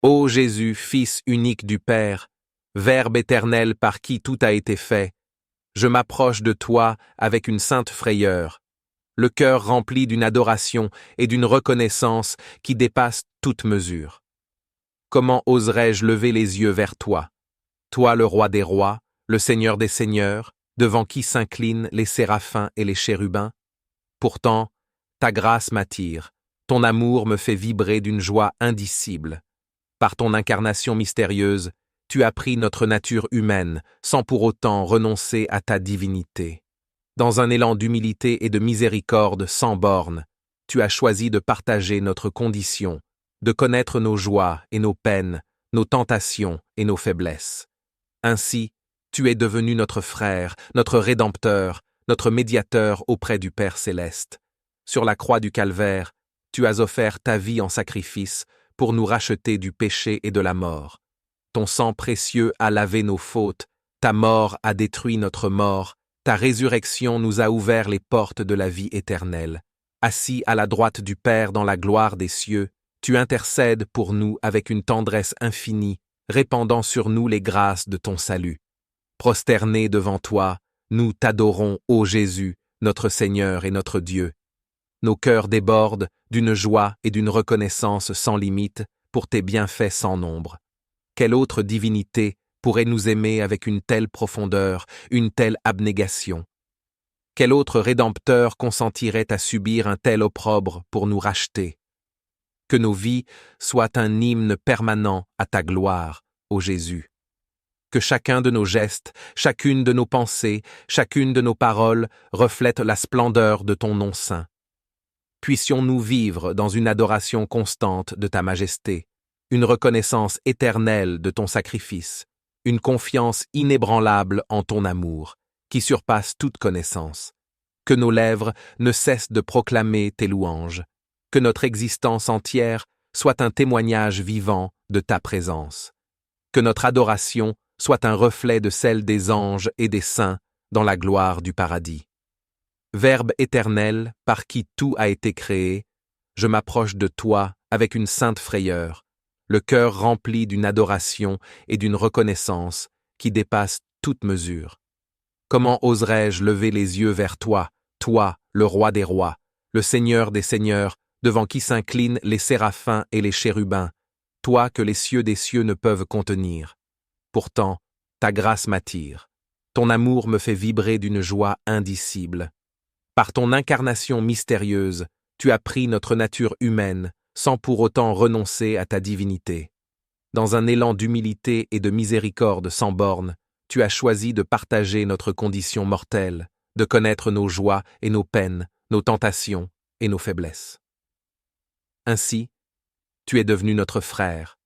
Ô Jésus, Fils unique du Père, Verbe éternel par qui tout a été fait, je m'approche de toi avec une sainte frayeur, le cœur rempli d'une adoration et d'une reconnaissance qui dépasse toute mesure. Comment oserais-je lever les yeux vers toi, toi le roi des rois, le Seigneur des seigneurs, devant qui s'inclinent les séraphins et les chérubins? Pourtant, ta grâce m'attire, ton amour me fait vibrer d'une joie indicible. Par ton incarnation mystérieuse, tu as pris notre nature humaine sans pour autant renoncer à ta divinité. Dans un élan d'humilité et de miséricorde sans bornes, tu as choisi de partager notre condition, de connaître nos joies et nos peines, nos tentations et nos faiblesses. Ainsi, tu es devenu notre frère, notre rédempteur, notre médiateur auprès du Père céleste. Sur la croix du calvaire, tu as offert ta vie en sacrifice pour nous racheter du péché et de la mort. Ton sang précieux a lavé nos fautes, ta mort a détruit notre mort, ta résurrection nous a ouvert les portes de la vie éternelle. Assis à la droite du Père dans la gloire des cieux, tu intercèdes pour nous avec une tendresse infinie, répandant sur nous les grâces de ton salut. Prosternés devant toi, nous t'adorons, ô Jésus, notre Seigneur et notre Dieu. Nos cœurs débordent d'une joie et d'une reconnaissance sans limite pour tes bienfaits sans nombre. Quelle autre divinité pourrait nous aimer avec une telle profondeur, une telle abnégation? Quel autre Rédempteur consentirait à subir un tel opprobre pour nous racheter? Que nos vies soient un hymne permanent à ta gloire, ô Jésus. Que chacun de nos gestes, chacune de nos pensées, chacune de nos paroles reflète la splendeur de ton nom saint. Puissions-nous vivre dans une adoration constante de ta majesté, une reconnaissance éternelle de ton sacrifice, une confiance inébranlable en ton amour, qui surpasse toute connaissance. Que nos lèvres ne cessent de proclamer tes louanges, que notre existence entière soit un témoignage vivant de ta présence. Que notre adoration soit un reflet de celle des anges et des saints dans la gloire du paradis. Verbe éternel par qui tout a été créé, je m'approche de toi avec une sainte frayeur, le cœur rempli d'une adoration et d'une reconnaissance qui dépasse toute mesure. Comment oserais-je lever les yeux vers toi, toi, le roi des rois, le Seigneur des seigneurs, devant qui s'inclinent les séraphins et les chérubins, toi que les cieux des cieux ne peuvent contenir? Pourtant, ta grâce m'attire, ton amour me fait vibrer d'une joie indicible. Par ton incarnation mystérieuse, tu as pris notre nature humaine sans pour autant renoncer à ta divinité. Dans un élan d'humilité et de miséricorde sans bornes, tu as choisi de partager notre condition mortelle, de connaître nos joies et nos peines, nos tentations et nos faiblesses. Ainsi, tu es devenu notre frère,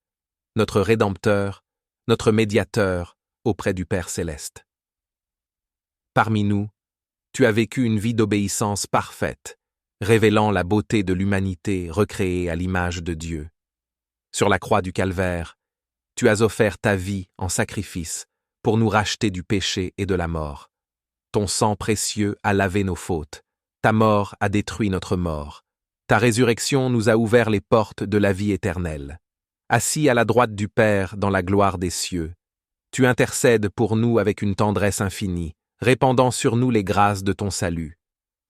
notre Rédempteur, notre médiateur auprès du Père céleste. Parmi nous, tu as vécu une vie d'obéissance parfaite, révélant la beauté de l'humanité recréée à l'image de Dieu. Sur la croix du calvaire, tu as offert ta vie en sacrifice pour nous racheter du péché et de la mort. Ton sang précieux a lavé nos fautes, ta mort a détruit notre mort, ta résurrection nous a ouvert les portes de la vie éternelle. Assis à la droite du Père dans la gloire des cieux, tu intercèdes pour nous avec une tendresse infinie, répandant sur nous les grâces de ton salut.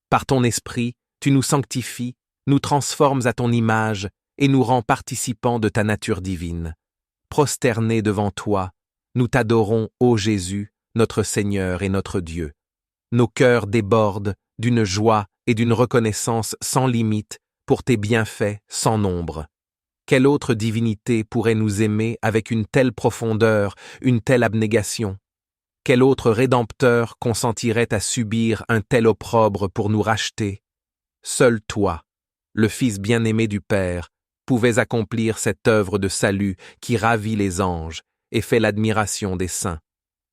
Par ton esprit, tu nous sanctifies, nous transformes à ton image et nous rends participants de ta nature divine. Prosternés devant toi, nous t'adorons, ô Jésus, notre Seigneur et notre Dieu. Nos cœurs débordent d'une joie et d'une reconnaissance sans limite pour tes bienfaits sans nombre. Quelle autre divinité pourrait nous aimer avec une telle profondeur, une telle abnégation? Quel autre Rédempteur consentirait à subir un tel opprobre pour nous racheter? Seul toi, le Fils bien-aimé du Père, pouvais accomplir cette œuvre de salut qui ravit les anges et fait l'admiration des saints.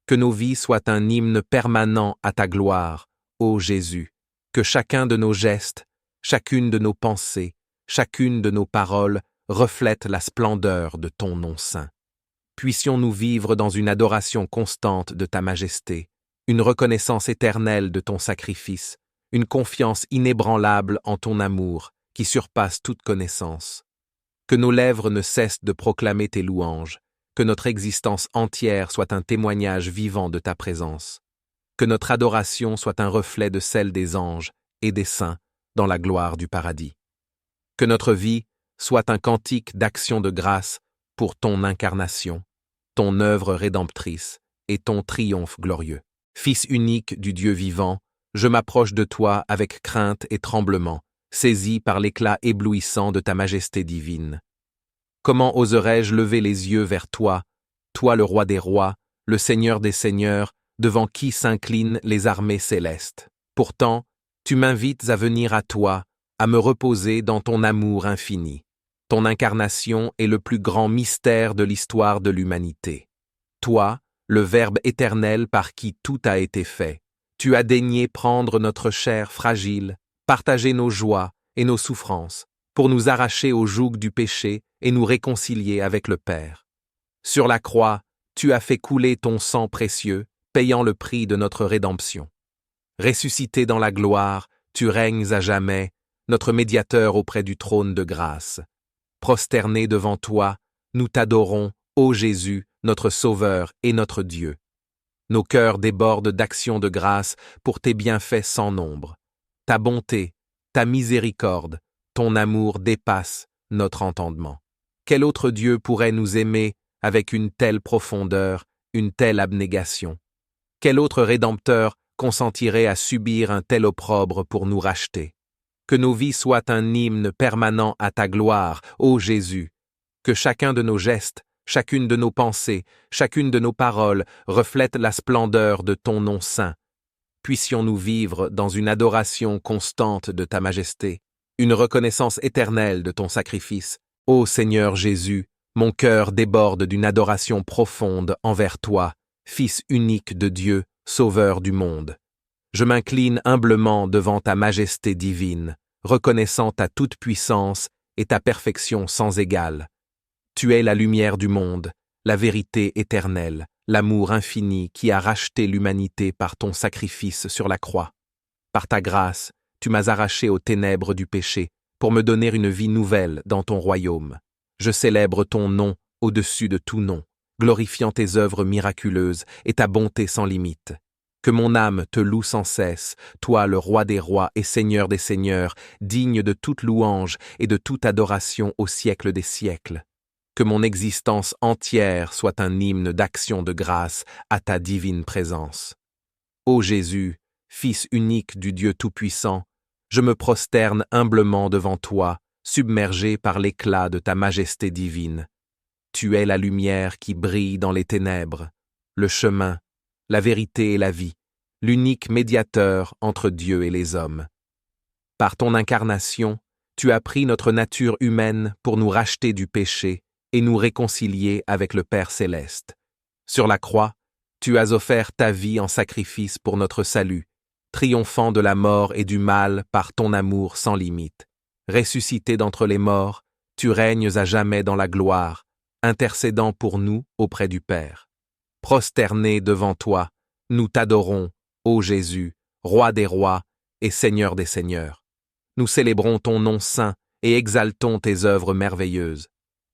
Que nos vies soient un hymne permanent à ta gloire, ô Jésus, que chacun de nos gestes, chacune de nos pensées, chacune de nos paroles reflète la splendeur de ton nom saint. Puissions-nous vivre dans une adoration constante de ta majesté, une reconnaissance éternelle de ton sacrifice, une confiance inébranlable en ton amour qui surpasse toute connaissance. Que nos lèvres ne cessent de proclamer tes louanges, que notre existence entière soit un témoignage vivant de ta présence. Que notre adoration soit un reflet de celle des anges et des saints dans la gloire du paradis. Que notre vie soit un cantique d'action de grâce pour ton incarnation, ton œuvre rédemptrice et ton triomphe glorieux. Fils unique du Dieu vivant, je m'approche de toi avec crainte et tremblement, saisi par l'éclat éblouissant de ta majesté divine. Comment oserais-je lever les yeux vers toi, toi le roi des rois, le Seigneur des seigneurs, devant qui s'inclinent les armées célestes? Pourtant, tu m'invites à venir à toi, à me reposer dans ton amour infini. Ton incarnation est le plus grand mystère de l'histoire de l'humanité. Toi, le Verbe éternel par qui tout a été fait, tu as daigné prendre notre chair fragile, partager nos joies et nos souffrances, pour nous arracher au joug du péché et nous réconcilier avec le Père. Sur la croix, tu as fait couler ton sang précieux, payant le prix de notre rédemption. Ressuscité dans la gloire, tu règnes à jamais, notre médiateur auprès du trône de grâce. Prosternés devant toi, nous t'adorons, ô Jésus, notre Sauveur et notre Dieu. Nos cœurs débordent d'actions de grâce pour tes bienfaits sans nombre. Ta bonté, ta miséricorde, ton amour dépassent notre entendement. Quel autre Dieu pourrait nous aimer avec une telle profondeur, une telle abnégation? Quel autre Rédempteur consentirait à subir un tel opprobre pour nous racheter? Que nos vies soient un hymne permanent à ta gloire, ô Jésus. Que chacun de nos gestes, chacune de nos pensées, chacune de nos paroles reflète la splendeur de ton nom saint. Puissions-nous vivre dans une adoration constante de ta majesté, une reconnaissance éternelle de ton sacrifice. Ô Seigneur Jésus, mon cœur déborde d'une adoration profonde envers toi, Fils unique de Dieu, Sauveur du monde. Je m'incline humblement devant ta majesté divine, reconnaissant ta toute-puissance et ta perfection sans égale. Tu es la lumière du monde, la vérité éternelle, l'amour infini qui a racheté l'humanité par ton sacrifice sur la croix. Par ta grâce, tu m'as arraché aux ténèbres du péché pour me donner une vie nouvelle dans ton royaume. Je célèbre ton nom au-dessus de tout nom, glorifiant tes œuvres miraculeuses et ta bonté sans limite. Que mon âme te loue sans cesse, toi le roi des rois et seigneur des seigneurs, digne de toute louange et de toute adoration au siècle des siècles. Que mon existence entière soit un hymne d'action de grâce à ta divine présence. Ô Jésus, Fils unique du Dieu Tout-Puissant, je me prosterne humblement devant toi, submergé par l'éclat de ta majesté divine. Tu es la lumière qui brille dans les ténèbres, le chemin, la vérité et la vie, l'unique médiateur entre Dieu et les hommes. Par ton incarnation, tu as pris notre nature humaine pour nous racheter du péché et nous réconcilier avec le Père céleste. Sur la croix, tu as offert ta vie en sacrifice pour notre salut, triomphant de la mort et du mal par ton amour sans limite. Ressuscité d'entre les morts, tu règnes à jamais dans la gloire, intercédant pour nous auprès du Père. Prosternés devant toi, nous t'adorons, ô Jésus, Roi des rois et Seigneur des seigneurs. Nous célébrons ton nom saint et exaltons tes œuvres merveilleuses.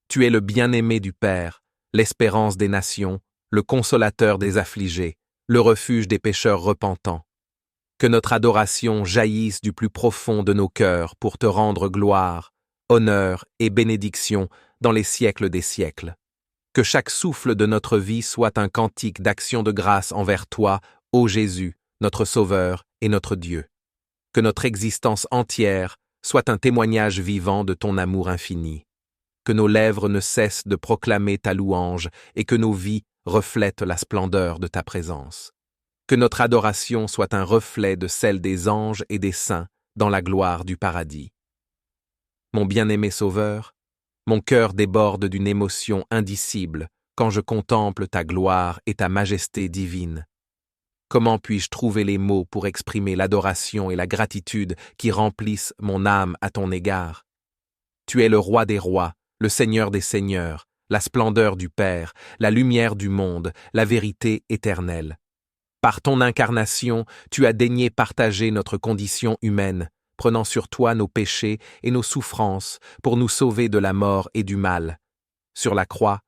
Tu es le bien-aimé du Père, l'espérance des nations, le consolateur des affligés, le refuge des pécheurs repentants. Que notre adoration jaillisse du plus profond de nos cœurs pour te rendre gloire, honneur et bénédiction dans les siècles des siècles. Que chaque souffle de notre vie soit un cantique d'action de grâce envers toi, ô Jésus, notre Sauveur et notre Dieu. Que notre existence entière soit un témoignage vivant de ton amour infini. Que nos lèvres ne cessent de proclamer ta louange et que nos vies reflètent la splendeur de ta présence. Que notre adoration soit un reflet de celle des anges et des saints dans la gloire du paradis. Mon bien-aimé Sauveur, mon cœur déborde d'une émotion indicible quand je contemple ta gloire et ta majesté divine. Comment puis-je trouver les mots pour exprimer l'adoration et la gratitude qui remplissent mon âme à ton égard? Tu es le roi des rois, le Seigneur des seigneurs, la splendeur du Père, la lumière du monde, la vérité éternelle. Par ton incarnation, tu as daigné partager notre condition humaine, prenant sur toi nos péchés et nos souffrances pour nous sauver de la mort et du mal. Sur la croix,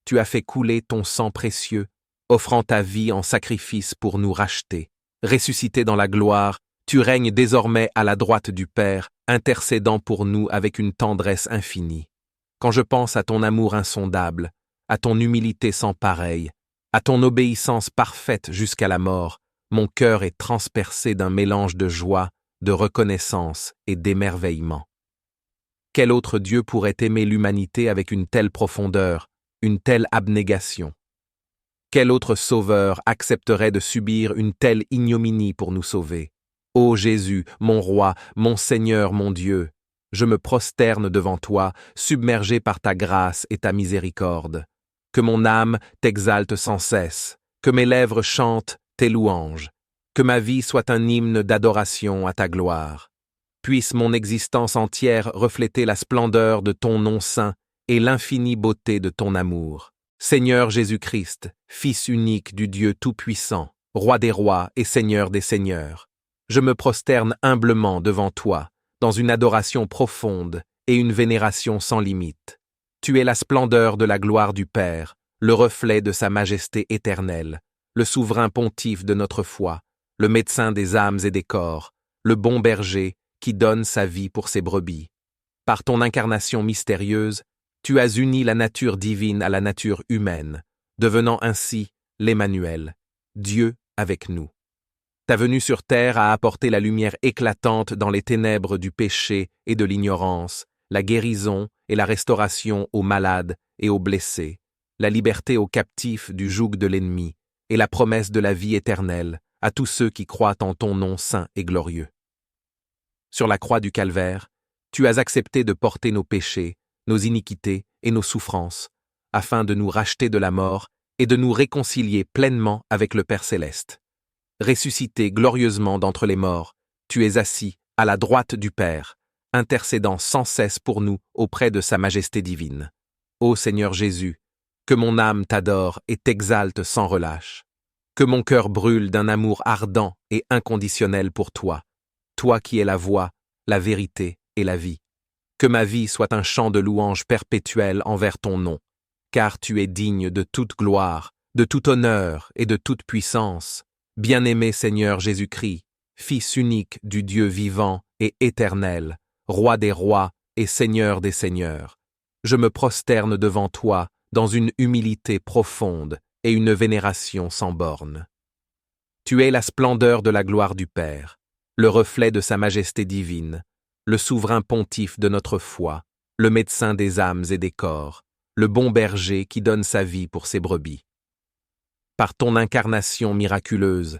tu as fait couler ton sang précieux, offrant ta vie en sacrifice pour nous racheter. Ressuscité dans la gloire, tu règnes désormais à la droite du Père, intercédant pour nous avec une tendresse infinie. Quand je pense à ton amour insondable, à ton humilité sans pareille, à ton obéissance parfaite jusqu'à la mort, mon cœur est transpercé d'un mélange de joie, de reconnaissance et d'émerveillement. Quel autre Dieu pourrait aimer l'humanité avec une telle profondeur, une telle abnégation? Quel autre sauveur accepterait de subir une telle ignominie pour nous sauver? Ô Jésus, mon roi, mon Seigneur, mon Dieu, je me prosterne devant toi, submergé par ta grâce et ta miséricorde. Que mon âme t'exalte sans cesse, que mes lèvres chantent tes louanges, que ma vie soit un hymne d'adoration à ta gloire. Puisse mon existence entière refléter la splendeur de ton nom saint et l'infinie beauté de ton amour. Seigneur Jésus-Christ, Fils unique du Dieu Tout-Puissant, Roi des rois et Seigneur des seigneurs, je me prosterne humblement devant toi, dans une adoration profonde et une vénération sans limite. Tu es la splendeur de la gloire du Père, le reflet de sa majesté éternelle, le souverain pontife de notre foi, le médecin des âmes et des corps, le bon berger qui donne sa vie pour ses brebis. Par ton incarnation mystérieuse, tu as uni la nature divine à la nature humaine, devenant ainsi l'Emmanuel, Dieu avec nous. Ta venue sur terre a apporté la lumière éclatante dans les ténèbres du péché et de l'ignorance, la guérison et la restauration aux malades et aux blessés, la liberté aux captifs du joug de l'ennemi, et la promesse de la vie éternelle à tous ceux qui croient en ton nom saint et glorieux. Sur la croix du calvaire, tu as accepté de porter nos péchés, nos iniquités et nos souffrances, afin de nous racheter de la mort et de nous réconcilier pleinement avec le Père céleste. Ressuscité glorieusement d'entre les morts, tu es assis à la droite du Père, intercédant sans cesse pour nous auprès de sa majesté divine. Ô Seigneur Jésus, que mon âme t'adore et t'exalte sans relâche. Que mon cœur brûle d'un amour ardent et inconditionnel pour toi, toi qui es la voie, la vérité et la vie. Que ma vie soit un chant de louange perpétuel envers ton nom, car tu es digne de toute gloire, de tout honneur et de toute puissance. Bien-aimé Seigneur Jésus-Christ, Fils unique du Dieu vivant et éternel, Roi des rois et Seigneur des seigneurs, je me prosterne devant toi dans une humilité profonde et une vénération sans bornes. Tu es la splendeur de la gloire du Père, le reflet de sa majesté divine, le souverain pontife de notre foi, le médecin des âmes et des corps, le bon berger qui donne sa vie pour ses brebis. Par ton incarnation miraculeuse,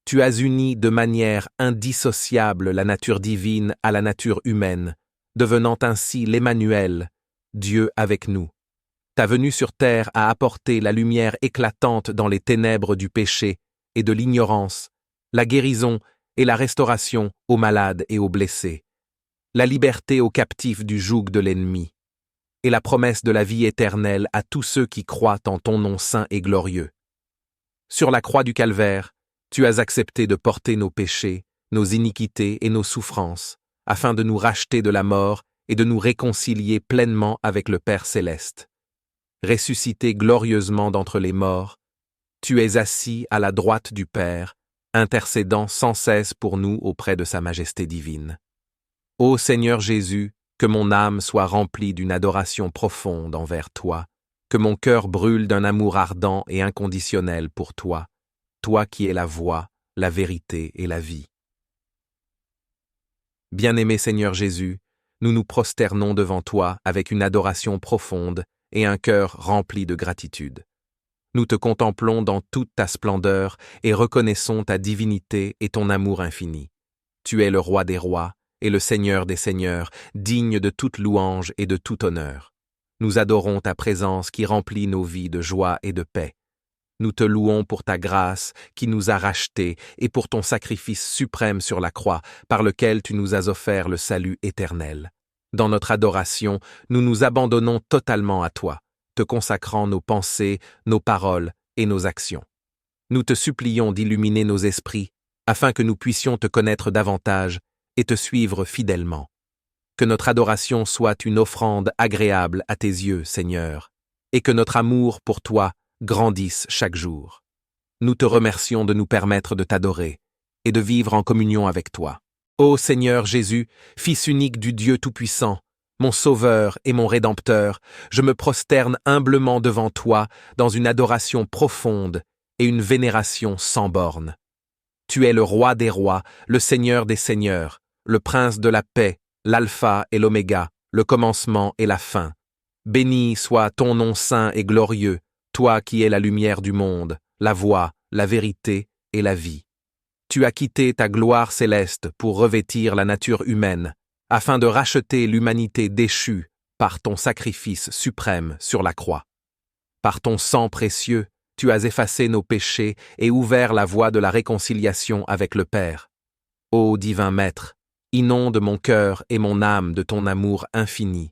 tu as uni de manière indissociable la nature divine à la nature humaine, devenant ainsi l'Emmanuel, Dieu avec nous. Ta venue sur terre a apporté la lumière éclatante dans les ténèbres du péché et de l'ignorance, la guérison et la restauration aux malades et aux blessés, la liberté aux captifs du joug de l'ennemi, et la promesse de la vie éternelle à tous ceux qui croient en ton nom saint et glorieux. Sur la croix du calvaire, tu as accepté de porter nos péchés, nos iniquités et nos souffrances, afin de nous racheter de la mort et de nous réconcilier pleinement avec le Père céleste. Ressuscité glorieusement d'entre les morts, tu es assis à la droite du Père, intercédant sans cesse pour nous auprès de sa majesté divine. Ô Seigneur Jésus, que mon âme soit remplie d'une adoration profonde envers toi, que mon cœur brûle d'un amour ardent et inconditionnel pour toi, toi qui es la voie, la vérité et la vie. Bien-aimé Seigneur Jésus, nous nous prosternons devant toi avec une adoration profonde et un cœur rempli de gratitude. Nous te contemplons dans toute ta splendeur et reconnaissons ta divinité et ton amour infini. Tu es le Roi des rois et le Seigneur des seigneurs, digne de toute louange et de tout honneur. Nous adorons ta présence qui remplit nos vies de joie et de paix. Nous te louons pour ta grâce qui nous a rachetés et pour ton sacrifice suprême sur la croix par lequel tu nous as offert le salut éternel. Dans notre adoration, nous nous abandonnons totalement à toi, te consacrant nos pensées, nos paroles et nos actions. Nous te supplions d'illuminer nos esprits afin que nous puissions te connaître davantage et te suivre fidèlement. Que notre adoration soit une offrande agréable à tes yeux, Seigneur, et que notre amour pour toi grandisse chaque jour. Nous te remercions de nous permettre de t'adorer et de vivre en communion avec toi. Ô Seigneur Jésus, Fils unique du Dieu Tout-Puissant, mon Sauveur et mon Rédempteur, je me prosterne humblement devant toi dans une adoration profonde et une vénération sans bornes. Tu es le Roi des rois, le Seigneur des seigneurs, le Prince de la paix, l'Alpha et l'Oméga, le commencement et la fin. Béni soit ton nom saint et glorieux, toi qui es la lumière du monde, la voie, la vérité et la vie. Tu as quitté ta gloire céleste pour revêtir la nature humaine, afin de racheter l'humanité déchue par ton sacrifice suprême sur la croix. Par ton sang précieux, tu as effacé nos péchés et ouvert la voie de la réconciliation avec le Père. Ô divin Maître, inonde mon cœur et mon âme de ton amour infini,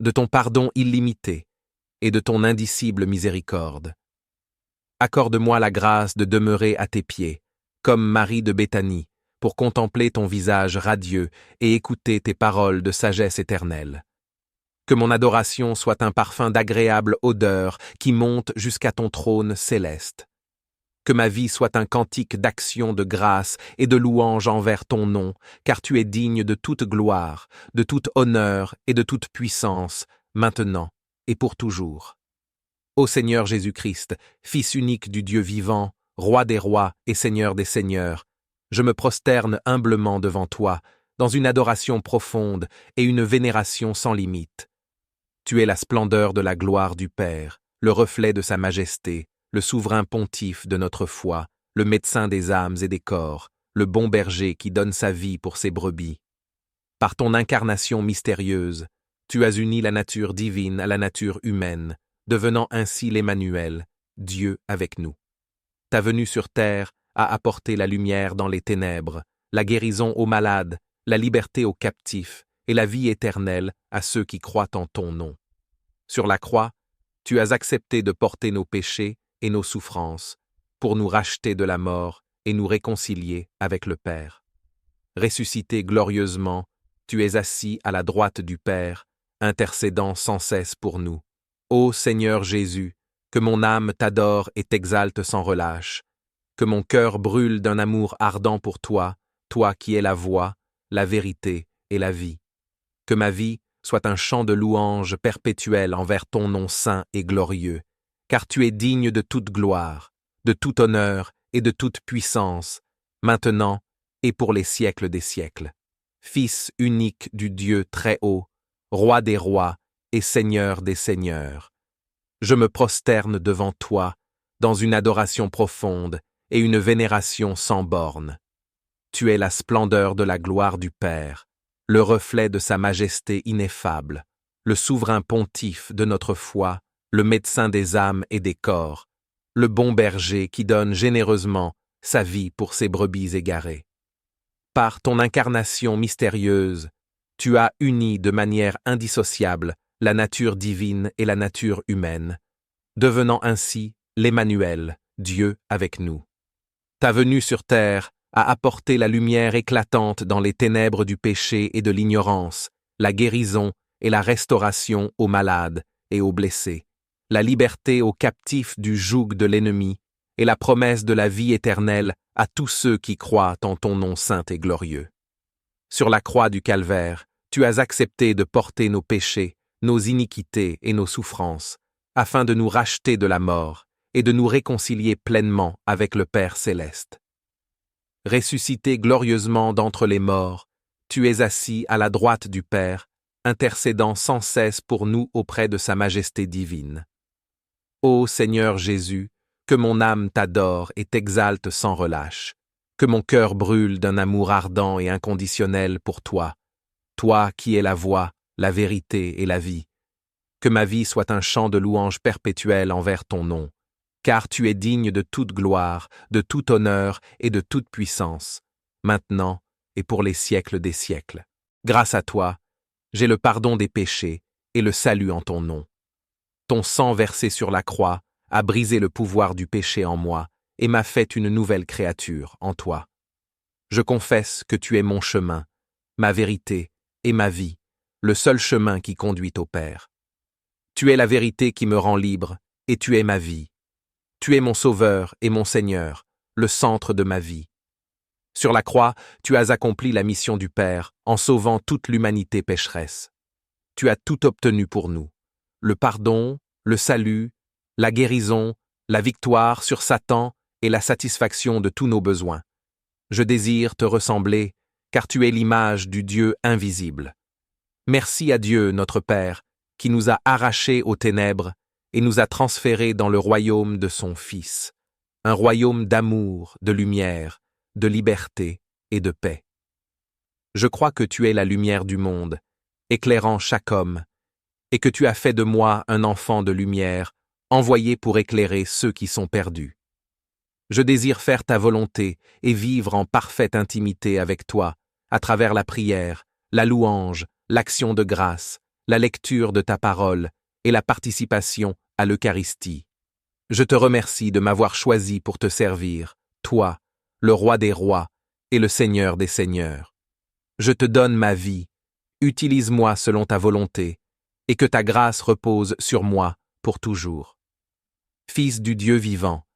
de ton pardon illimité et de ton indicible miséricorde. Accorde-moi la grâce de demeurer à tes pieds, comme Marie de Béthanie, pour contempler ton visage radieux et écouter tes paroles de sagesse éternelle. Que mon adoration soit un parfum d'agréable odeur qui monte jusqu'à ton trône céleste. Que ma vie soit un cantique d'action de grâce et de louange envers ton nom, car tu es digne de toute gloire, de tout honneur et de toute puissance, maintenant et pour toujours. Ô Seigneur Jésus-Christ, Fils unique du Dieu vivant, Roi des rois et Seigneur des seigneurs, je me prosterne humblement devant toi, dans une adoration profonde et une vénération sans limite. Tu es la splendeur de la gloire du Père, le reflet de sa majesté, le souverain pontife de notre foi, le médecin des âmes et des corps, le bon berger qui donne sa vie pour ses brebis. Par ton incarnation mystérieuse, tu as uni la nature divine à la nature humaine, devenant ainsi l'Emmanuel, Dieu avec nous. Ta venue sur terre a apporté la lumière dans les ténèbres, la guérison aux malades, la liberté aux captifs et la vie éternelle à ceux qui croient en ton nom. Sur la croix, tu as accepté de porter nos péchés et nos souffrances, pour nous racheter de la mort et nous réconcilier avec le Père. Ressuscité glorieusement, tu es assis à la droite du Père, intercédant sans cesse pour nous. Ô Seigneur Jésus, que mon âme t'adore et t'exalte sans relâche, que mon cœur brûle d'un amour ardent pour toi, toi qui es la voie, la vérité et la vie. Que ma vie soit un chant de louange perpétuel envers ton nom saint et glorieux, car tu es digne de toute gloire, de tout honneur et de toute puissance, maintenant et pour les siècles des siècles. Fils unique du Dieu très haut, Roi des rois et Seigneur des seigneurs. Je me prosterne devant toi, dans une adoration profonde et une vénération sans bornes. Tu es la splendeur de la gloire du Père, le reflet de sa majesté ineffable, le souverain pontife de notre foi, le médecin des âmes et des corps, le bon berger qui donne généreusement sa vie pour ses brebis égarées. Par ton incarnation mystérieuse, tu as uni de manière indissociable la nature divine et la nature humaine, devenant ainsi l'Emmanuel, Dieu avec nous. Ta venue sur terre a apporté la lumière éclatante dans les ténèbres du péché et de l'ignorance, la guérison et la restauration aux malades et aux blessés, la liberté aux captifs du joug de l'ennemi et la promesse de la vie éternelle à tous ceux qui croient en ton nom saint et glorieux. Sur la croix du calvaire, tu as accepté de porter nos péchés, nos iniquités et nos souffrances, afin de nous racheter de la mort et de nous réconcilier pleinement avec le Père céleste. Ressuscité glorieusement d'entre les morts, tu es assis à la droite du Père, intercédant sans cesse pour nous auprès de sa majesté divine. Ô Seigneur Jésus, que mon âme t'adore et t'exalte sans relâche, que mon cœur brûle d'un amour ardent et inconditionnel pour toi, toi qui es la voie, la vérité et la vie. Que ma vie soit un chant de louange perpétuel envers ton nom, car tu es digne de toute gloire, de tout honneur et de toute puissance, maintenant et pour les siècles des siècles. Grâce à toi, j'ai le pardon des péchés et le salut en ton nom. Ton sang versé sur la croix a brisé le pouvoir du péché en moi et m'a fait une nouvelle créature en toi. Je confesse que tu es mon chemin, ma vérité et ma vie, le seul chemin qui conduit au Père. Tu es la vérité qui me rend libre, et tu es ma vie. Tu es mon Sauveur et mon Seigneur, le centre de ma vie. Sur la croix, tu as accompli la mission du Père en sauvant toute l'humanité pécheresse. Tu as tout obtenu pour nous. Le pardon, le salut, la guérison, la victoire sur Satan et la satisfaction de tous nos besoins. Je désire te ressembler, car tu es l'image du Dieu invisible. Merci à Dieu, notre Père, qui nous a arrachés aux ténèbres et nous a transférés dans le royaume de son Fils, un royaume d'amour, de lumière, de liberté et de paix. Je crois que tu es la lumière du monde, éclairant chaque homme, et que tu as fait de moi un enfant de lumière, envoyé pour éclairer ceux qui sont perdus. Je désire faire ta volonté et vivre en parfaite intimité avec toi, à travers la prière, la louange, l'action de grâce, la lecture de ta parole et la participation à l'Eucharistie. Je te remercie de m'avoir choisi pour te servir, toi, le Roi des rois et le Seigneur des seigneurs. Je te donne ma vie, utilise-moi selon ta volonté, et que ta grâce repose sur moi pour toujours. Fils du Dieu vivant,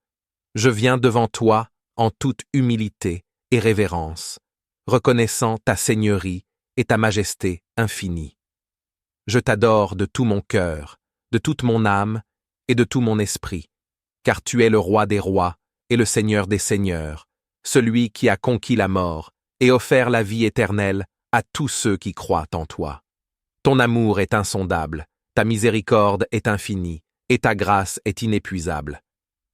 je viens devant toi en toute humilité et révérence, reconnaissant ta seigneurie et ta majesté infinie. Je t'adore de tout mon cœur, de toute mon âme et de tout mon esprit, car tu es le Roi des rois et le Seigneur des seigneurs, celui qui a conquis la mort et offert la vie éternelle à tous ceux qui croient en toi. Ton amour est insondable, ta miséricorde est infinie, et ta grâce est inépuisable.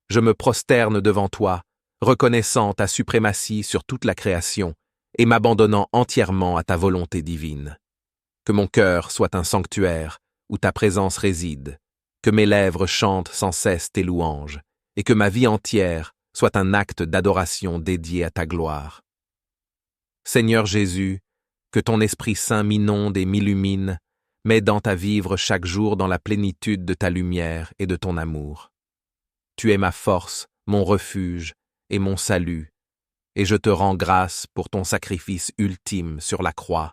Je me prosterne devant toi, reconnaissant ta suprématie sur toute la création et m'abandonnant entièrement à ta volonté divine. Que mon cœur soit un sanctuaire où ta présence réside, que mes lèvres chantent sans cesse tes louanges, et que ma vie entière soit un acte d'adoration dédié à ta gloire. Seigneur Jésus, que ton Esprit Saint m'inonde et m'illumine, m'aidant à vivre chaque jour dans la plénitude de ta lumière et de ton amour. Tu es ma force, mon refuge et mon salut, et je te rends grâce pour ton sacrifice ultime sur la croix,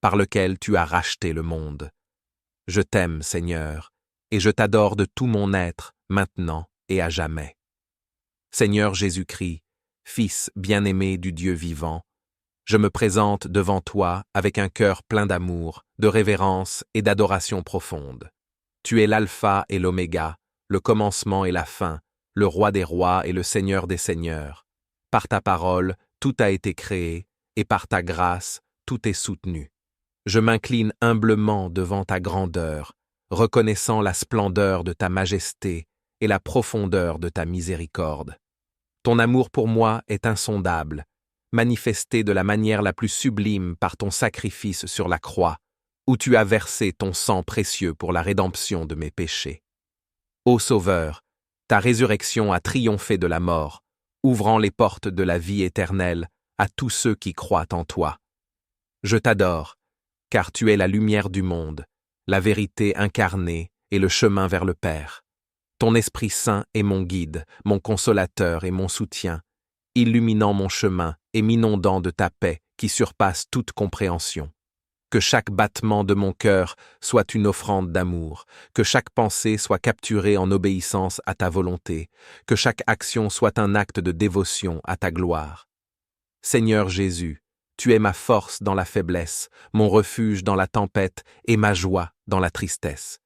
par lequel tu as racheté le monde. Je t'aime, Seigneur, et je t'adore de tout mon être, maintenant et à jamais. Seigneur Jésus-Christ, Fils bien-aimé du Dieu vivant, je me présente devant toi avec un cœur plein d'amour, de révérence et d'adoration profonde. Tu es l'alpha et l'oméga, le commencement et la fin, le Roi des rois et le Seigneur des seigneurs. Par ta parole, tout a été créé, et par ta grâce, tout est soutenu. Je m'incline humblement devant ta grandeur, reconnaissant la splendeur de ta majesté et la profondeur de ta miséricorde. Ton amour pour moi est insondable, manifesté de la manière la plus sublime par ton sacrifice sur la croix, où tu as versé ton sang précieux pour la rédemption de mes péchés. Ô Sauveur, ta résurrection a triomphé de la mort, ouvrant les portes de la vie éternelle à tous ceux qui croient en toi. Je t'adore, car tu es la lumière du monde, la vérité incarnée et le chemin vers le Père. Ton Esprit Saint est mon guide, mon consolateur et mon soutien, illuminant mon chemin et m'inondant de ta paix qui surpasse toute compréhension. Que chaque battement de mon cœur soit une offrande d'amour, que chaque pensée soit capturée en obéissance à ta volonté, que chaque action soit un acte de dévotion à ta gloire. Seigneur Jésus, tu es ma force dans la faiblesse, mon refuge dans la tempête et ma joie dans la tristesse.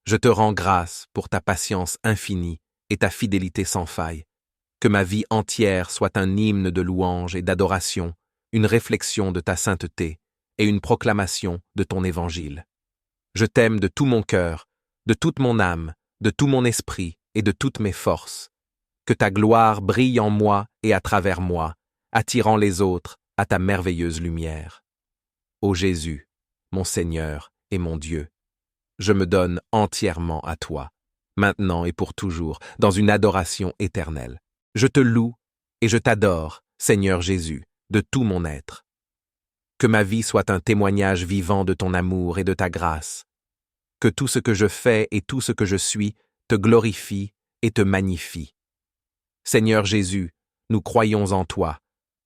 Je te rends grâce pour ta patience infinie et ta fidélité sans faille. Que ma vie entière soit un hymne de louange et d'adoration, une réflexion de ta sainteté et une proclamation de ton évangile. Je t'aime de tout mon cœur, de toute mon âme, de tout mon esprit et de toutes mes forces. Que ta gloire brille en moi et à travers moi, attirant les autres à ta merveilleuse lumière. Ô Jésus, mon Seigneur et mon Dieu, je me donne entièrement à toi, maintenant et pour toujours, dans une adoration éternelle. Je te loue et je t'adore, Seigneur Jésus, de tout mon être. Que ma vie soit un témoignage vivant de ton amour et de ta grâce. Que tout ce que je fais et tout ce que je suis te glorifie et te magnifie. Seigneur Jésus, nous croyons en toi,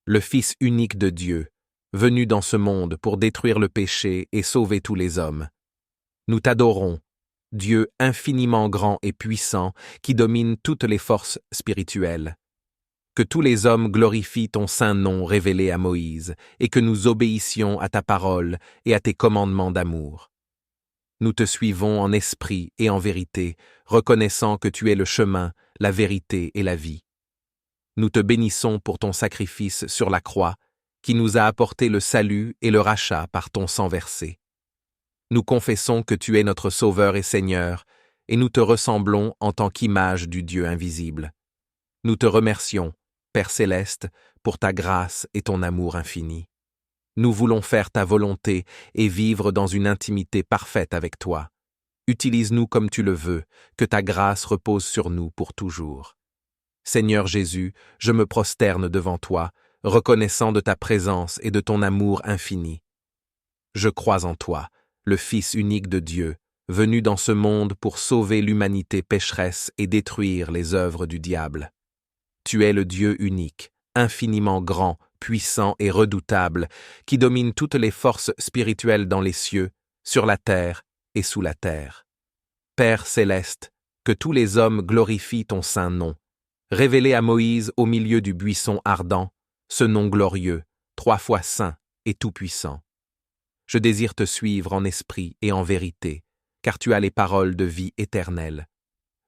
le Fils unique de Dieu, venu dans ce monde pour détruire le péché et sauver tous les hommes. Nous t'adorons, Dieu infiniment grand et puissant, qui domine toutes les forces spirituelles. Que tous les hommes glorifient ton saint nom révélé à Moïse, et que nous obéissions à ta parole et à tes commandements d'amour. Nous te suivons en esprit et en vérité, reconnaissant que tu es le chemin, la vérité et la vie. Nous te bénissons pour ton sacrifice sur la croix, qui nous a apporté le salut et le rachat par ton sang versé. Nous confessons que tu es notre Sauveur et Seigneur, et nous te ressemblons en tant qu'image du Dieu invisible. Nous te remercions, Père céleste, pour ta grâce et ton amour infini. Nous voulons faire ta volonté et vivre dans une intimité parfaite avec toi. Utilise-nous comme tu le veux, que ta grâce repose sur nous pour toujours. Seigneur Jésus, je me prosterne devant toi, reconnaissant de ta présence et de ton amour infini. Je crois en toi, le Fils unique de Dieu, venu dans ce monde pour sauver l'humanité pécheresse et détruire les œuvres du diable. Tu es le Dieu unique, infiniment grand, puissant et redoutable, qui domine toutes les forces spirituelles dans les cieux, sur la terre et sous la terre. Père céleste, que tous les hommes glorifient ton saint nom. Révélé à Moïse au milieu du buisson ardent, ce nom glorieux, 3 fois saint et tout-puissant. Je désire te suivre en esprit et en vérité, car tu as les paroles de vie éternelle.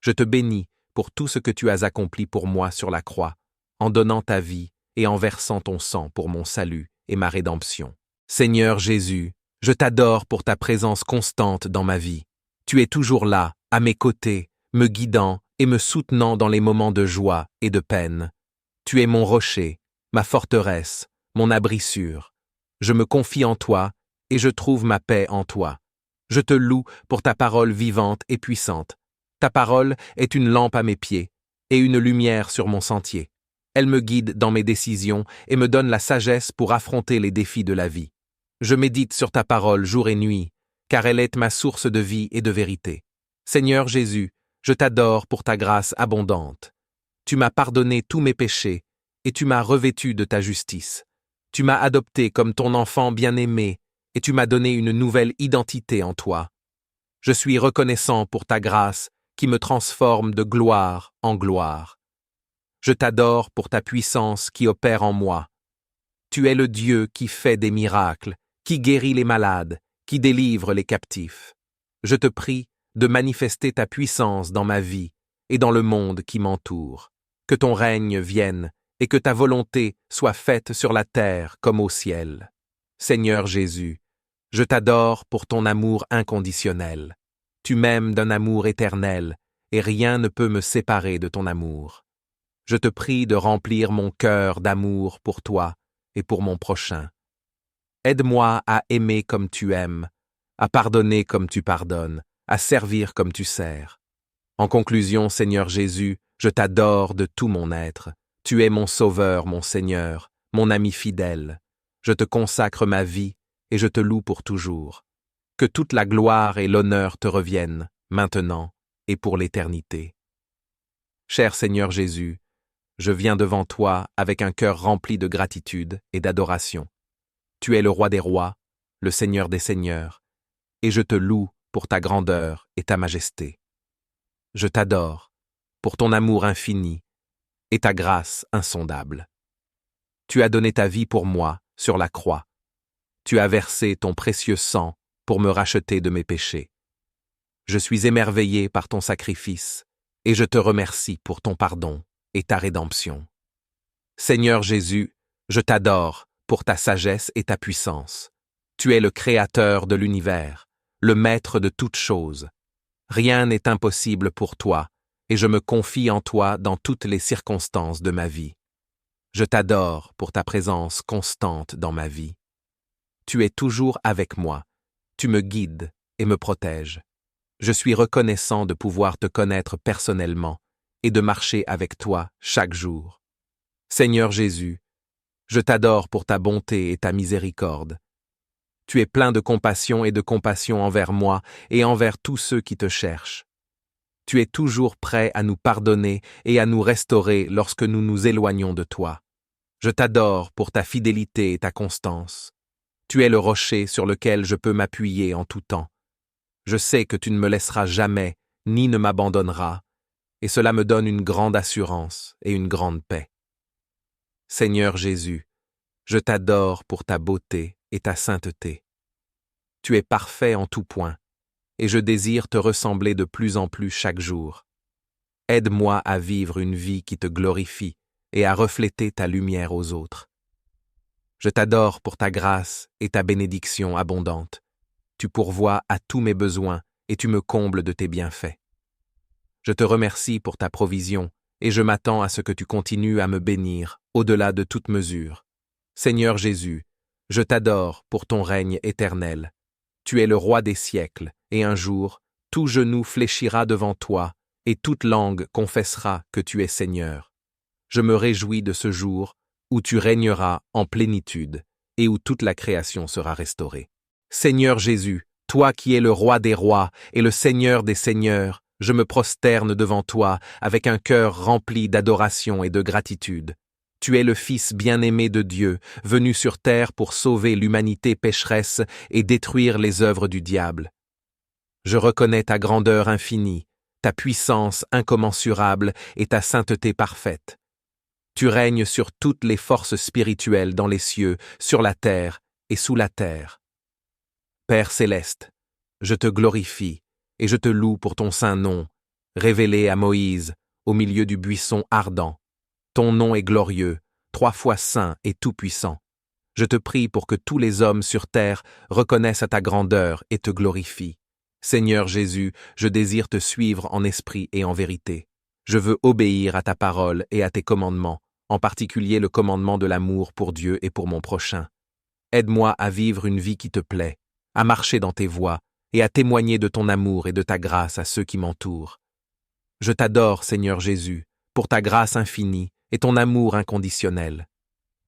Je te bénis pour tout ce que tu as accompli pour moi sur la croix, en donnant ta vie et en versant ton sang pour mon salut et ma rédemption. Seigneur Jésus, je t'adore pour ta présence constante dans ma vie. Tu es toujours là, à mes côtés, me guidant et me soutenant dans les moments de joie et de peine. Tu es mon rocher, ma forteresse, mon abri sûr. Je me confie en toi et je trouve ma paix en toi. Je te loue pour ta parole vivante et puissante. Ta parole est une lampe à mes pieds et une lumière sur mon sentier. Elle me guide dans mes décisions et me donne la sagesse pour affronter les défis de la vie. Je médite sur ta parole jour et nuit, car elle est ma source de vie et de vérité. Seigneur Jésus, je t'adore pour ta grâce abondante. Tu m'as pardonné tous mes péchés et tu m'as revêtu de ta justice. Tu m'as adopté comme ton enfant bien-aimé et tu m'as donné une nouvelle identité en toi. Je suis reconnaissant pour ta grâce qui me transforme de gloire en gloire. Je t'adore pour ta puissance qui opère en moi. Tu es le Dieu qui fait des miracles, qui guérit les malades, qui délivre les captifs. Je te prie de manifester ta puissance dans ma vie et dans le monde qui m'entoure. Que ton règne vienne et que ta volonté soit faite sur la terre comme au ciel. Seigneur Jésus, je t'adore pour ton amour inconditionnel. Tu m'aimes d'un amour éternel et rien ne peut me séparer de ton amour. Je te prie de remplir mon cœur d'amour pour toi et pour mon prochain. Aide-moi à aimer comme tu aimes, à pardonner comme tu pardonnes, à servir comme tu sers. En conclusion, Seigneur Jésus, je t'adore de tout mon être. Tu es mon Sauveur, mon Seigneur, mon ami fidèle. Je te consacre ma vie et je te loue pour toujours. Que toute la gloire et l'honneur te reviennent, maintenant et pour l'éternité. Cher Seigneur Jésus, je viens devant toi avec un cœur rempli de gratitude et d'adoration. Tu es le Roi des rois, le Seigneur des seigneurs, et je te loue pour ta grandeur et ta majesté. Je t'adore pour ton amour infini et ta grâce insondable. Tu as donné ta vie pour moi sur la croix. Tu as versé ton précieux sang pour me racheter de mes péchés. Je suis émerveillé par ton sacrifice et je te remercie pour ton pardon et ta rédemption. Seigneur Jésus, je t'adore pour ta sagesse et ta puissance. Tu es le Créateur de l'univers, le Maître de toutes choses. Rien n'est impossible pour toi, et je me confie en toi dans toutes les circonstances de ma vie. Je t'adore pour ta présence constante dans ma vie. Tu es toujours avec moi, tu me guides et me protèges. Je suis reconnaissant de pouvoir te connaître personnellement et de marcher avec toi chaque jour. Seigneur Jésus, je t'adore pour ta bonté et ta miséricorde. Tu es plein de compassion et de compassion envers moi et envers tous ceux qui te cherchent. Tu es toujours prêt à nous pardonner et à nous restaurer lorsque nous nous éloignons de toi. Je t'adore pour ta fidélité et ta constance. Tu es le rocher sur lequel je peux m'appuyer en tout temps. Je sais que tu ne me laisseras jamais, ni ne m'abandonneras, et cela me donne une grande assurance et une grande paix. Seigneur Jésus, je t'adore pour ta beauté et ta sainteté. Tu es parfait en tout point, et je désire te ressembler de plus en plus chaque jour. Aide-moi à vivre une vie qui te glorifie et à refléter ta lumière aux autres. Je t'adore pour ta grâce et ta bénédiction abondante. Tu pourvois à tous mes besoins et tu me combles de tes bienfaits. Je te remercie pour ta provision et je m'attends à ce que tu continues à me bénir au-delà de toute mesure. Seigneur Jésus, je t'adore pour ton règne éternel. Tu es le roi des siècles et un jour, tout genou fléchira devant toi et toute langue confessera que tu es Seigneur. Je me réjouis de ce jour où tu régneras en plénitude et où toute la création sera restaurée. Seigneur Jésus, toi qui es le roi des rois et le Seigneur des seigneurs, je me prosterne devant toi avec un cœur rempli d'adoration et de gratitude. Tu es le Fils bien-aimé de Dieu, venu sur terre pour sauver l'humanité pécheresse et détruire les œuvres du diable. Je reconnais ta grandeur infinie, ta puissance incommensurable et ta sainteté parfaite. Tu règnes sur toutes les forces spirituelles dans les cieux, sur la terre et sous la terre. Père céleste, je te glorifie et je te loue pour ton saint nom, révélé à Moïse au milieu du buisson ardent. Ton nom est glorieux, 3 fois saint et tout-puissant. Je te prie pour que tous les hommes sur terre reconnaissent à ta grandeur et te glorifient. Seigneur Jésus, je désire te suivre en esprit et en vérité. Je veux obéir à ta parole et à tes commandements, en particulier le commandement de l'amour pour Dieu et pour mon prochain. Aide-moi à vivre une vie qui te plaît, à marcher dans tes voies et à témoigner de ton amour et de ta grâce à ceux qui m'entourent. Je t'adore, Seigneur Jésus, pour ta grâce infinie et ton amour inconditionnel.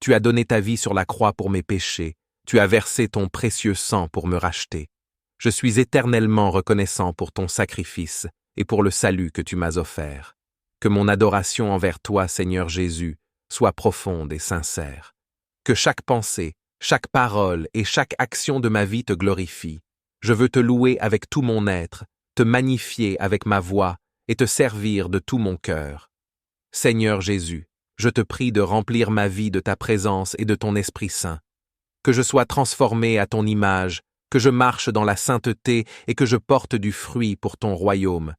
Tu as donné ta vie sur la croix pour mes péchés, tu as versé ton précieux sang pour me racheter. Je suis éternellement reconnaissant pour ton sacrifice et pour le salut que tu m'as offert. Que mon adoration envers toi, Seigneur Jésus, soit profonde et sincère. Que chaque pensée, chaque parole et chaque action de ma vie te glorifie. Je veux te louer avec tout mon être, te magnifier avec ma voix et te servir de tout mon cœur. Seigneur Jésus, je te prie de remplir ma vie de ta présence et de ton Esprit Saint. Que je sois transformé à ton image, que je marche dans la sainteté et que je porte du fruit pour ton royaume.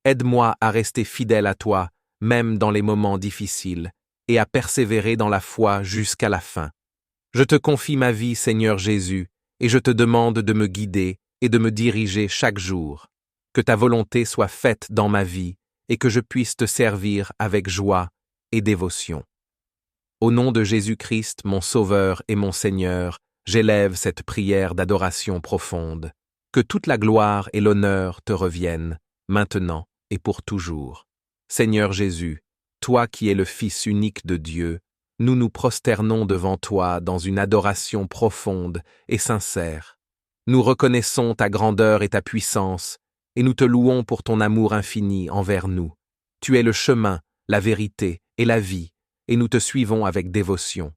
Aide-moi à rester fidèle à toi, même dans les moments difficiles, et à persévérer dans la foi jusqu'à la fin. Je te confie ma vie, Seigneur Jésus, et je te demande de me guider et de me diriger chaque jour. Que ta volonté soit faite dans ma vie et que je puisse te servir avec joie et dévotion. Au nom de Jésus-Christ, mon Sauveur et mon Seigneur, j'élève cette prière d'adoration profonde. Que toute la gloire et l'honneur te reviennent, maintenant et pour toujours. Seigneur Jésus, toi qui es le Fils unique de Dieu, nous nous prosternons devant toi dans une adoration profonde et sincère. Nous reconnaissons ta grandeur et ta puissance, et nous te louons pour ton amour infini envers nous. Tu es le chemin, la vérité et la vie, et nous te suivons avec dévotion.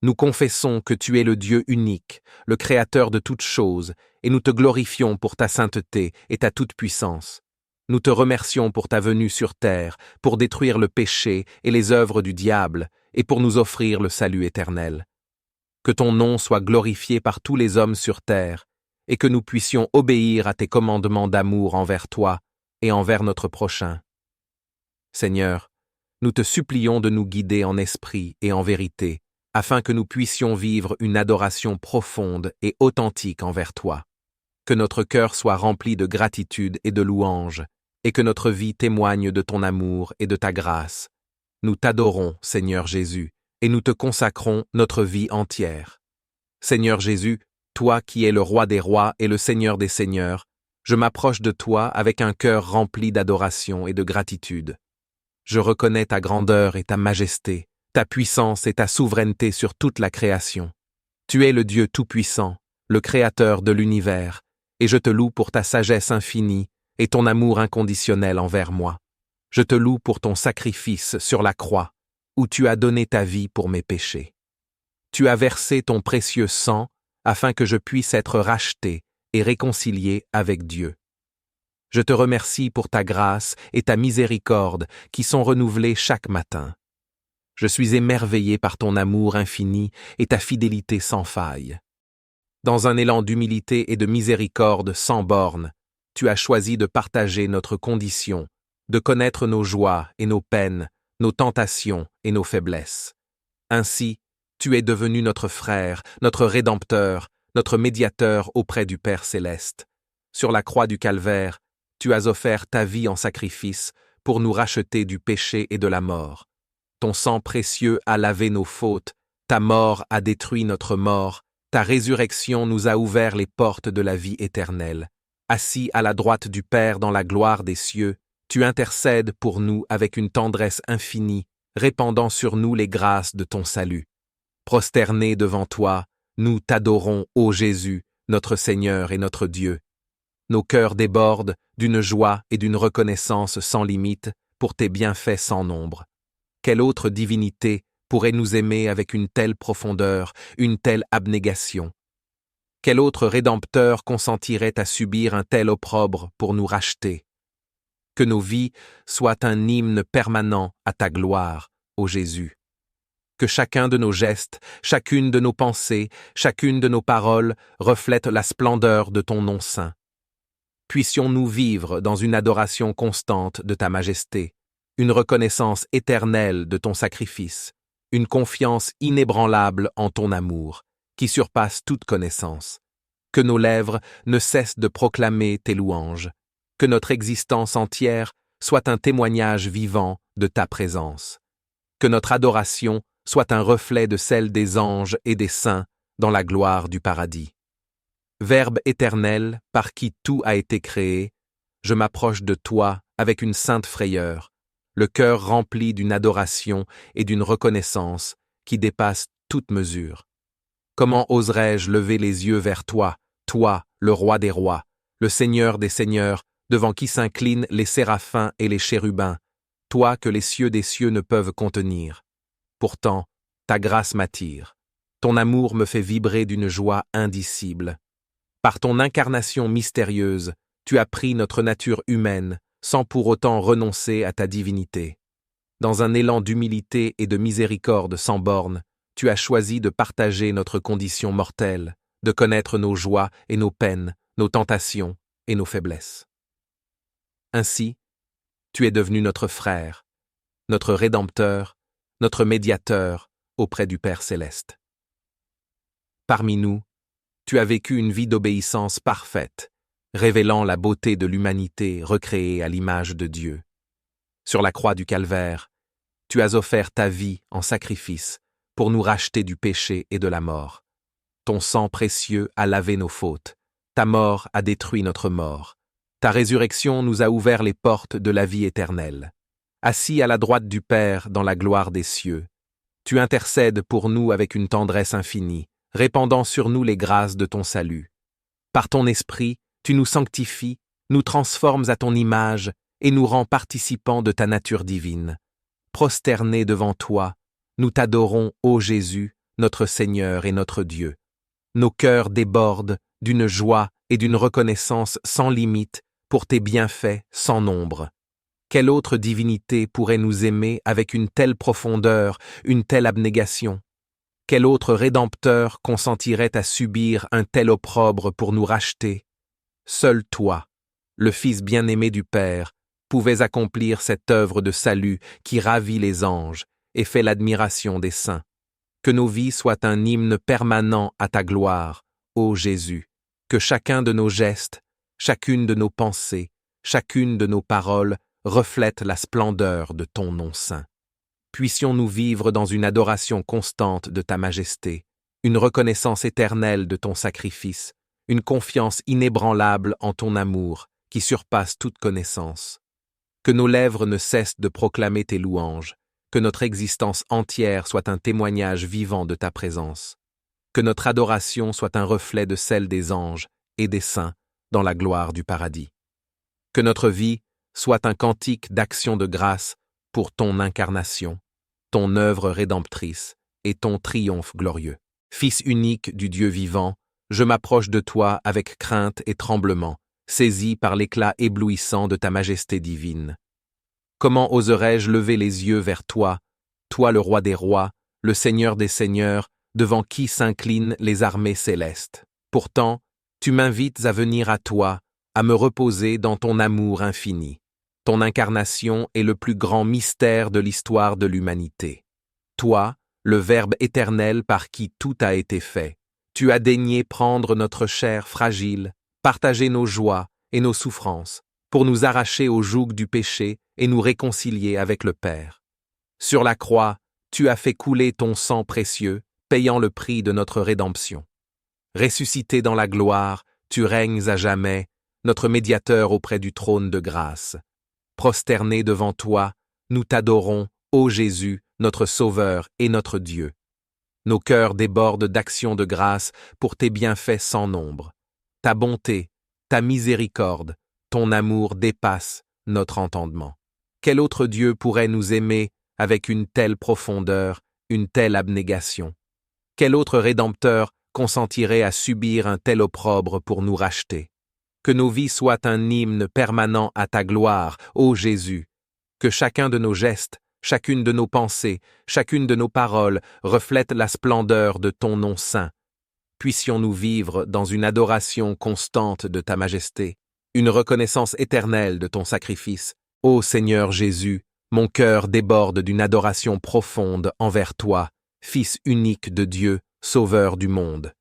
Nous confessons que tu es le Dieu unique, le Créateur de toutes choses, et nous te glorifions pour ta sainteté et ta toute-puissance. Nous te remercions pour ta venue sur terre, pour détruire le péché et les œuvres du diable, et pour nous offrir le salut éternel. Que ton nom soit glorifié par tous les hommes sur terre, et que nous puissions obéir à tes commandements d'amour envers toi et envers notre prochain. Seigneur, nous te supplions de nous guider en esprit et en vérité, afin que nous puissions vivre une adoration profonde et authentique envers toi. Que notre cœur soit rempli de gratitude et de louange, et que notre vie témoigne de ton amour et de ta grâce. Nous t'adorons, Seigneur Jésus, et nous te consacrons notre vie entière. Seigneur Jésus, toi qui es le roi des rois et le Seigneur des seigneurs, je m'approche de toi avec un cœur rempli d'adoration et de gratitude. Je reconnais ta grandeur et ta majesté, ta puissance et ta souveraineté sur toute la création. Tu es le Dieu tout-puissant, le Créateur de l'univers, et je te loue pour ta sagesse infinie et ton amour inconditionnel envers moi. Je te loue pour ton sacrifice sur la croix, où tu as donné ta vie pour mes péchés. Tu as versé ton précieux sang afin que je puisse être racheté et réconcilié avec Dieu. Je te remercie pour ta grâce et ta miséricorde qui sont renouvelées chaque matin. Je suis émerveillé par ton amour infini et ta fidélité sans faille. Dans un élan d'humilité et de miséricorde sans bornes, tu as choisi de partager notre condition, de connaître nos joies et nos peines, nos tentations et nos faiblesses. Ainsi, tu es devenu notre frère, notre Rédempteur, notre médiateur auprès du Père céleste. Sur la croix du Calvaire, tu as offert ta vie en sacrifice pour nous racheter du péché et de la mort. Ton sang précieux a lavé nos fautes, ta mort a détruit notre mort, ta résurrection nous a ouvert les portes de la vie éternelle. Assis à la droite du Père dans la gloire des cieux, tu intercèdes pour nous avec une tendresse infinie, répandant sur nous les grâces de ton salut. Prosternés devant toi, nous t'adorons, ô Jésus, notre Seigneur et notre Dieu. Nos cœurs débordent d'une joie et d'une reconnaissance sans limite pour tes bienfaits sans nombre. Quelle autre divinité pourrait nous aimer avec une telle profondeur, une telle abnégation? Quel autre Rédempteur consentirait à subir un tel opprobre pour nous racheter? Que nos vies soient un hymne permanent à ta gloire, ô Jésus. Que chacun de nos gestes, chacune de nos pensées, chacune de nos paroles reflète la splendeur de ton nom saint. Puissions-nous vivre dans une adoration constante de ta majesté, une reconnaissance éternelle de ton sacrifice, une confiance inébranlable en ton amour, qui surpasse toute connaissance. Que nos lèvres ne cessent de proclamer tes louanges, que notre existence entière soit un témoignage vivant de ta présence, que notre adoration soit un reflet de celle des anges et des saints dans la gloire du paradis. Verbe éternel, par qui tout a été créé, je m'approche de toi avec une sainte frayeur, le cœur rempli d'une adoration et d'une reconnaissance qui dépasse toute mesure. Comment oserais-je lever les yeux vers toi, toi, le roi des rois, le Seigneur des seigneurs, devant qui s'inclinent les séraphins et les chérubins, toi que les cieux des cieux ne peuvent contenir. Pourtant, ta grâce m'attire, ton amour me fait vibrer d'une joie indicible. Par ton incarnation mystérieuse, tu as pris notre nature humaine, sans pour autant renoncer à ta divinité. Dans un élan d'humilité et de miséricorde sans bornes, tu as choisi de partager notre condition mortelle, de connaître nos joies et nos peines, nos tentations et nos faiblesses. Ainsi, tu es devenu notre frère, notre Rédempteur, notre médiateur auprès du Père céleste. Parmi nous, tu as vécu une vie d'obéissance parfaite, révélant la beauté de l'humanité recréée à l'image de Dieu. Sur la croix du Calvaire, tu as offert ta vie en sacrifice pour nous racheter du péché et de la mort. Ton sang précieux a lavé nos fautes, ta mort a détruit notre mort. Ta résurrection nous a ouvert les portes de la vie éternelle. Assis à la droite du Père dans la gloire des cieux, tu intercèdes pour nous avec une tendresse infinie, répandant sur nous les grâces de ton salut. Par ton esprit, tu nous sanctifies, nous transformes à ton image et nous rends participants de ta nature divine. Prosternés devant toi, nous t'adorons, ô Jésus, notre Seigneur et notre Dieu. Nos cœurs débordent d'une joie et d'une reconnaissance sans limite pour tes bienfaits sans nombre. Quelle autre divinité pourrait nous aimer avec une telle profondeur, une telle abnégation? Quel autre Rédempteur consentirait à subir un tel opprobre pour nous racheter? Seul toi, le Fils bien-aimé du Père, pouvais accomplir cette œuvre de salut qui ravit les anges et fait l'admiration des saints. Que nos vies soient un hymne permanent à ta gloire, ô Jésus, que chacun de nos gestes, chacune de nos pensées, chacune de nos paroles reflète la splendeur de ton nom saint. Puissions-nous vivre dans une adoration constante de ta majesté, une reconnaissance éternelle de ton sacrifice, une confiance inébranlable en ton amour qui surpasse toute connaissance. Que nos lèvres ne cessent de proclamer tes louanges, que notre existence entière soit un témoignage vivant de ta présence, que notre adoration soit un reflet de celle des anges et des saints dans la gloire du paradis. Que notre vie soit un cantique d'action de grâce pour ton incarnation, ton œuvre rédemptrice et ton triomphe glorieux. Fils unique du Dieu vivant, Je m'approche de toi avec crainte et tremblement, saisi par l'éclat éblouissant de ta majesté divine. Comment oserais-je lever les yeux vers toi, toi le roi des rois, le Seigneur des seigneurs, devant qui s'inclinent les armées célestes? Pourtant, tu m'invites à venir à toi, à me reposer dans ton amour infini. Ton incarnation est le plus grand mystère de l'histoire de l'humanité. Toi, le Verbe éternel par qui tout a été fait, tu as daigné prendre notre chair fragile, partager nos joies et nos souffrances, pour nous arracher au joug du péché et nous réconcilier avec le Père. Sur la croix, tu as fait couler ton sang précieux, payant le prix de notre rédemption. Ressuscité dans la gloire, tu règnes à jamais, notre médiateur auprès du trône de grâce. Prosternés devant toi, nous t'adorons, ô Jésus, notre Sauveur et notre Dieu. Nos cœurs débordent d'actions de grâce pour tes bienfaits sans nombre. Ta bonté, ta miséricorde, ton amour dépassent notre entendement. Quel autre Dieu pourrait nous aimer avec une telle profondeur, une telle abnégation? Quel autre Rédempteur consentirait à subir un tel opprobre pour nous racheter? Que nos vies soient un hymne permanent à ta gloire, ô Jésus. Que chacun de nos gestes, chacune de nos pensées, chacune de nos paroles reflète la splendeur de ton nom saint. Puissions-nous vivre dans une adoration constante de ta majesté, une reconnaissance éternelle de ton sacrifice. Ô Seigneur Jésus, mon cœur déborde d'une adoration profonde envers toi, Fils unique de Dieu, Sauveur du monde.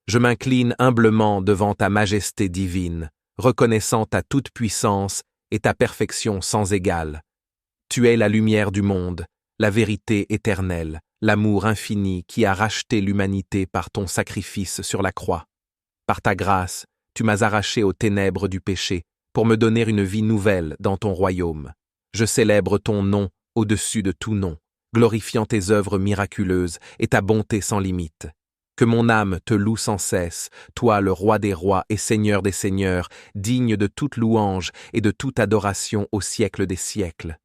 Je m'incline humblement devant ta majesté divine, reconnaissant ta toute-puissance et ta perfection sans égale. Tu es la lumière du monde, la vérité éternelle, l'amour infini qui a racheté l'humanité par ton sacrifice sur la croix. Par ta grâce, tu m'as arraché aux ténèbres du péché pour me donner une vie nouvelle dans ton royaume. Je célèbre ton nom au-dessus de tout nom, glorifiant tes œuvres miraculeuses et ta bonté sans limite. Que mon âme te loue sans cesse, toi le roi des rois et seigneur des seigneurs, digne de toute louange et de toute adoration au siècle des siècles.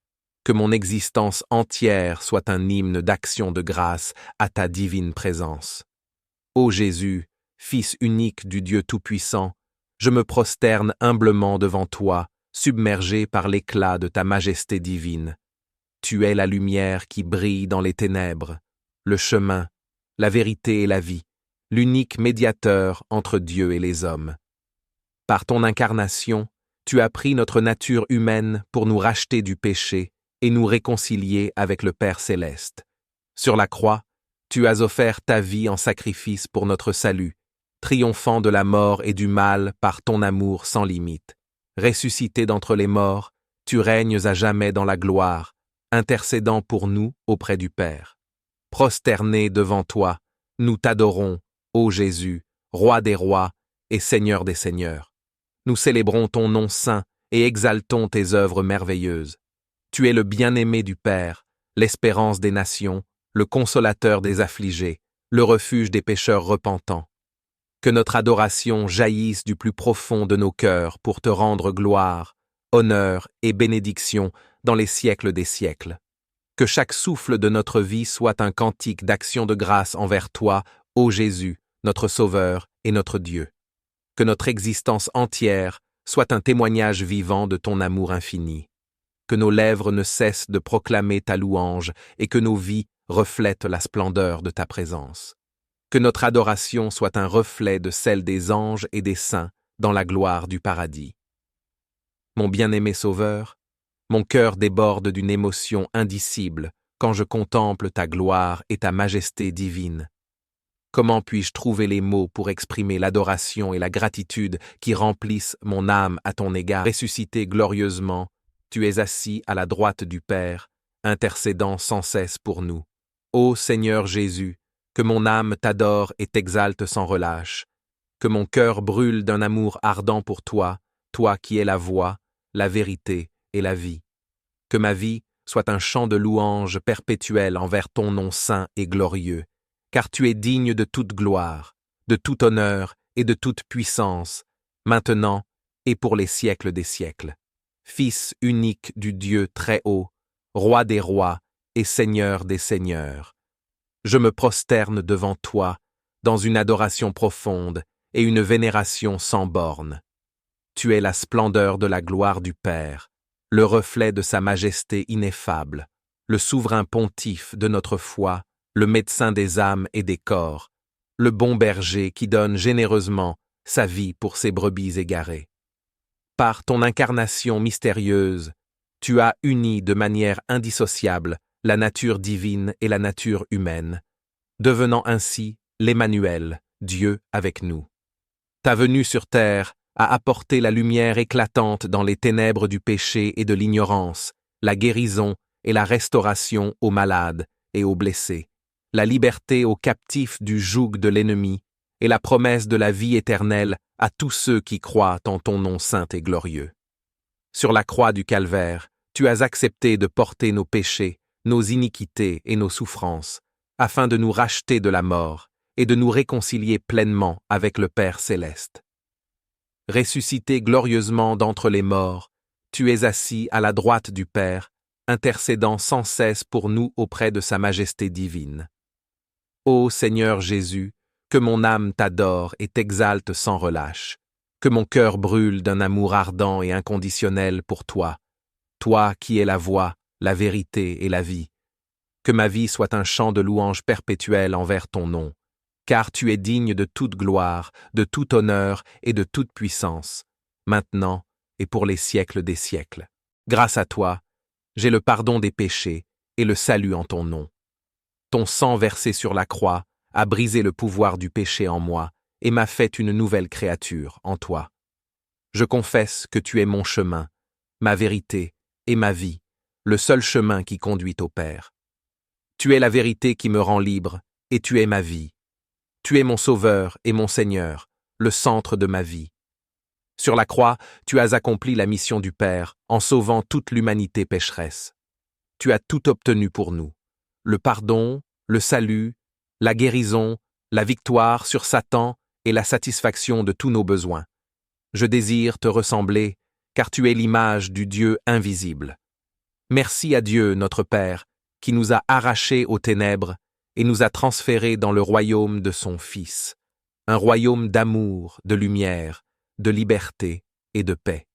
Que mon existence entière soit un hymne d'action de grâce à ta divine présence. Ô Jésus, Fils unique du Dieu Tout-Puissant, je me prosterne humblement devant toi, submergé par l'éclat de ta majesté divine. Tu es la lumière qui brille dans les ténèbres, le chemin, la vérité et la vie, l'unique médiateur entre Dieu et les hommes. Par ton incarnation, tu as pris notre nature humaine pour nous racheter du péché et nous réconcilier avec le Père céleste. Sur la croix, tu as offert ta vie en sacrifice pour notre salut, triomphant de la mort et du mal par ton amour sans limite. Ressuscité d'entre les morts, tu règnes à jamais dans la gloire, intercédant pour nous auprès du Père. Prosternés devant toi, nous t'adorons, ô Jésus, Roi des rois et Seigneur des seigneurs. Nous célébrons ton nom saint et exaltons tes œuvres merveilleuses. Tu es le bien-aimé du Père, l'espérance des nations, le consolateur des affligés, le refuge des pécheurs repentants. Que notre adoration jaillisse du plus profond de nos cœurs pour te rendre gloire, honneur et bénédiction dans les siècles des siècles. Que chaque souffle de notre vie soit un cantique d'action de grâce envers toi, ô Jésus, notre Sauveur et notre Dieu. Que notre existence entière soit un témoignage vivant de ton amour infini. Que nos lèvres ne cessent de proclamer ta louange et que nos vies reflètent la splendeur de ta présence. Que notre adoration soit un reflet de celle des anges et des saints dans la gloire du paradis. Mon bien-aimé Sauveur, mon cœur déborde d'une émotion indicible quand je contemple ta gloire et ta majesté divine. Comment puis-je trouver les mots pour exprimer l'adoration et la gratitude qui remplissent mon âme à ton égard? Ressuscité glorieusement, tu es assis à la droite du Père, intercédant sans cesse pour nous. Ô Seigneur Jésus, que mon âme t'adore et t'exalte sans relâche, que mon cœur brûle d'un amour ardent pour toi, toi qui es la voie, la vérité et la vie. Que ma vie soit un chant de louange perpétuel envers ton nom saint et glorieux, car tu es digne de toute gloire, de tout honneur et de toute puissance, maintenant et pour les siècles des siècles. Fils unique du Dieu très haut, Roi des rois et Seigneur des seigneurs. Je me prosterne devant toi, dans une adoration profonde, et une vénération sans borne. Tu es la splendeur de la gloire du Père, le reflet de sa majesté ineffable, le souverain pontife de notre foi, le médecin des âmes et des corps, le bon berger qui donne généreusement sa vie pour ses brebis égarées. Par ton incarnation mystérieuse, tu as uni de manière indissociable la nature divine et la nature humaine, devenant ainsi l'Emmanuel, Dieu avec nous. Ta venue sur terre a apporté la lumière éclatante dans les ténèbres du péché et de l'ignorance, la guérison et la restauration aux malades et aux blessés, la liberté aux captifs du joug de l'ennemi et la promesse de la vie éternelle à tous ceux qui croient en ton nom saint et glorieux. Sur la croix du calvaire, tu as accepté de porter nos péchés, nos iniquités et nos souffrances, afin de nous racheter de la mort et de nous réconcilier pleinement avec le Père céleste. Ressuscité glorieusement d'entre les morts, tu es assis à la droite du Père, intercédant sans cesse pour nous auprès de sa majesté divine. Ô Seigneur Jésus, que mon âme t'adore et t'exalte sans relâche, que mon cœur brûle d'un amour ardent et inconditionnel pour toi, toi qui es la voie, la vérité et la vie. Que ma vie soit un chant de louange perpétuel envers ton nom, car tu es digne de toute gloire, de tout honneur et de toute puissance, maintenant et pour les siècles des siècles. Grâce à toi, j'ai le pardon des péchés et le salut en ton nom. Ton sang versé sur la croix a brisé le pouvoir du péché en moi et m'a fait une nouvelle créature en toi. Je confesse que tu es mon chemin, ma vérité et ma vie, le seul chemin qui conduit au Père. Tu es la vérité qui me rend libre, et tu es ma vie. Tu es mon Sauveur et mon Seigneur, le centre de ma vie. Sur la croix, tu as accompli la mission du Père en sauvant toute l'humanité pécheresse. Tu as tout obtenu pour nous, le pardon, le salut, la guérison, la victoire sur Satan et la satisfaction de tous nos besoins. Je désire te ressembler, car tu es l'image du Dieu invisible. Merci à Dieu, notre Père, qui nous a arrachés aux ténèbres et nous a transférés dans le royaume de son Fils, un royaume d'amour, de lumière, de liberté et de paix.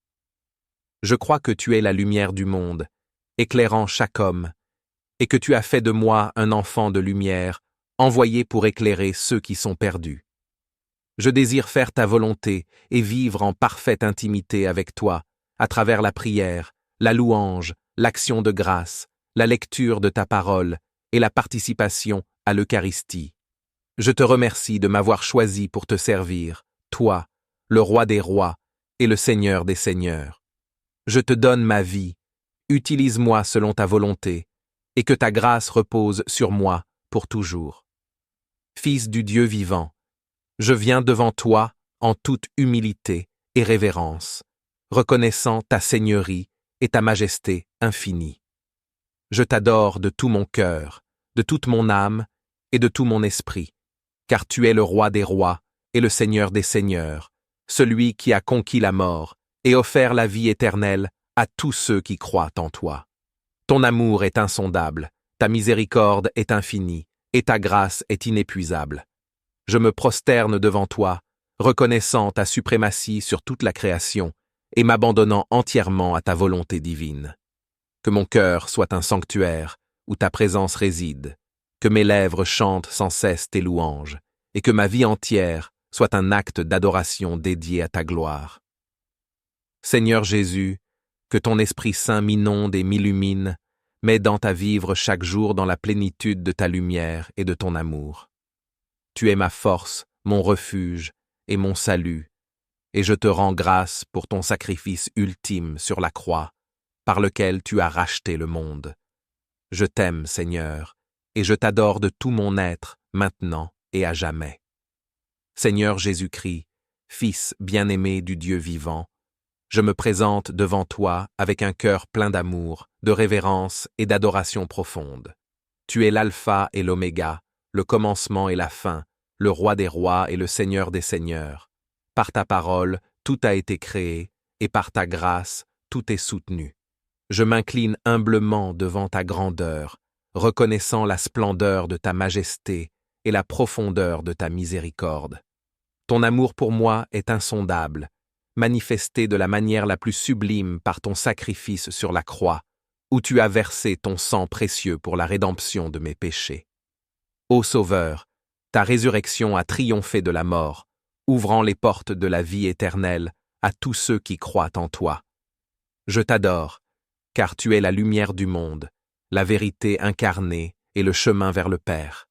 Je crois que tu es la lumière du monde, éclairant chaque homme, et que tu as fait de moi un enfant de lumière, envoyé pour éclairer ceux qui sont perdus. Je désire faire ta volonté et vivre en parfaite intimité avec toi, à travers la prière, la louange, l'action de grâce, la lecture de ta parole et la participation à l'Eucharistie. Je te remercie de m'avoir choisi pour te servir, toi, le Roi des rois et le Seigneur des seigneurs. Je te donne ma vie, utilise-moi selon ta volonté, et que ta grâce repose sur moi pour toujours. Fils du Dieu vivant, je viens devant toi en toute humilité et révérence, reconnaissant ta seigneurie et ta majesté infinie. Je t'adore de tout mon cœur, de toute mon âme et de tout mon esprit, car tu es le Roi des rois et le Seigneur des seigneurs, celui qui a conquis la mort et offert la vie éternelle à tous ceux qui croient en toi. Ton amour est insondable, ta miséricorde est infinie, et ta grâce est inépuisable. Je me prosterne devant toi, reconnaissant ta suprématie sur toute la création et m'abandonnant entièrement à ta volonté divine. Que mon cœur soit un sanctuaire où ta présence réside, que mes lèvres chantent sans cesse tes louanges, et que ma vie entière soit un acte d'adoration dédié à ta gloire. Seigneur Jésus, que ton Esprit Saint m'inonde et m'illumine, m'aidant à vivre chaque jour dans la plénitude de ta lumière et de ton amour. Tu es ma force, mon refuge et mon salut, et je te rends grâce pour ton sacrifice ultime sur la croix, par lequel tu as racheté le monde. Je t'aime, Seigneur, et je t'adore de tout mon être, maintenant et à jamais. Seigneur Jésus-Christ, Fils bien-aimé du Dieu vivant, je me présente devant toi avec un cœur plein d'amour, de révérence et d'adoration profonde. Tu es l'alpha et l'oméga, le commencement et la fin, le Roi des rois et le Seigneur des seigneurs. Par ta parole, tout a été créé, et par ta grâce, tout est soutenu. Je m'incline humblement devant ta grandeur, reconnaissant la splendeur de ta majesté et la profondeur de ta miséricorde. Ton amour pour moi est insondable, manifesté de la manière la plus sublime par ton sacrifice sur la croix, où tu as versé ton sang précieux pour la rédemption de mes péchés. Ô Sauveur, ta résurrection a triomphé de la mort, ouvrant les portes de la vie éternelle à tous ceux qui croient en toi. Je t'adore, car tu es la lumière du monde, la vérité incarnée et le chemin vers le Père.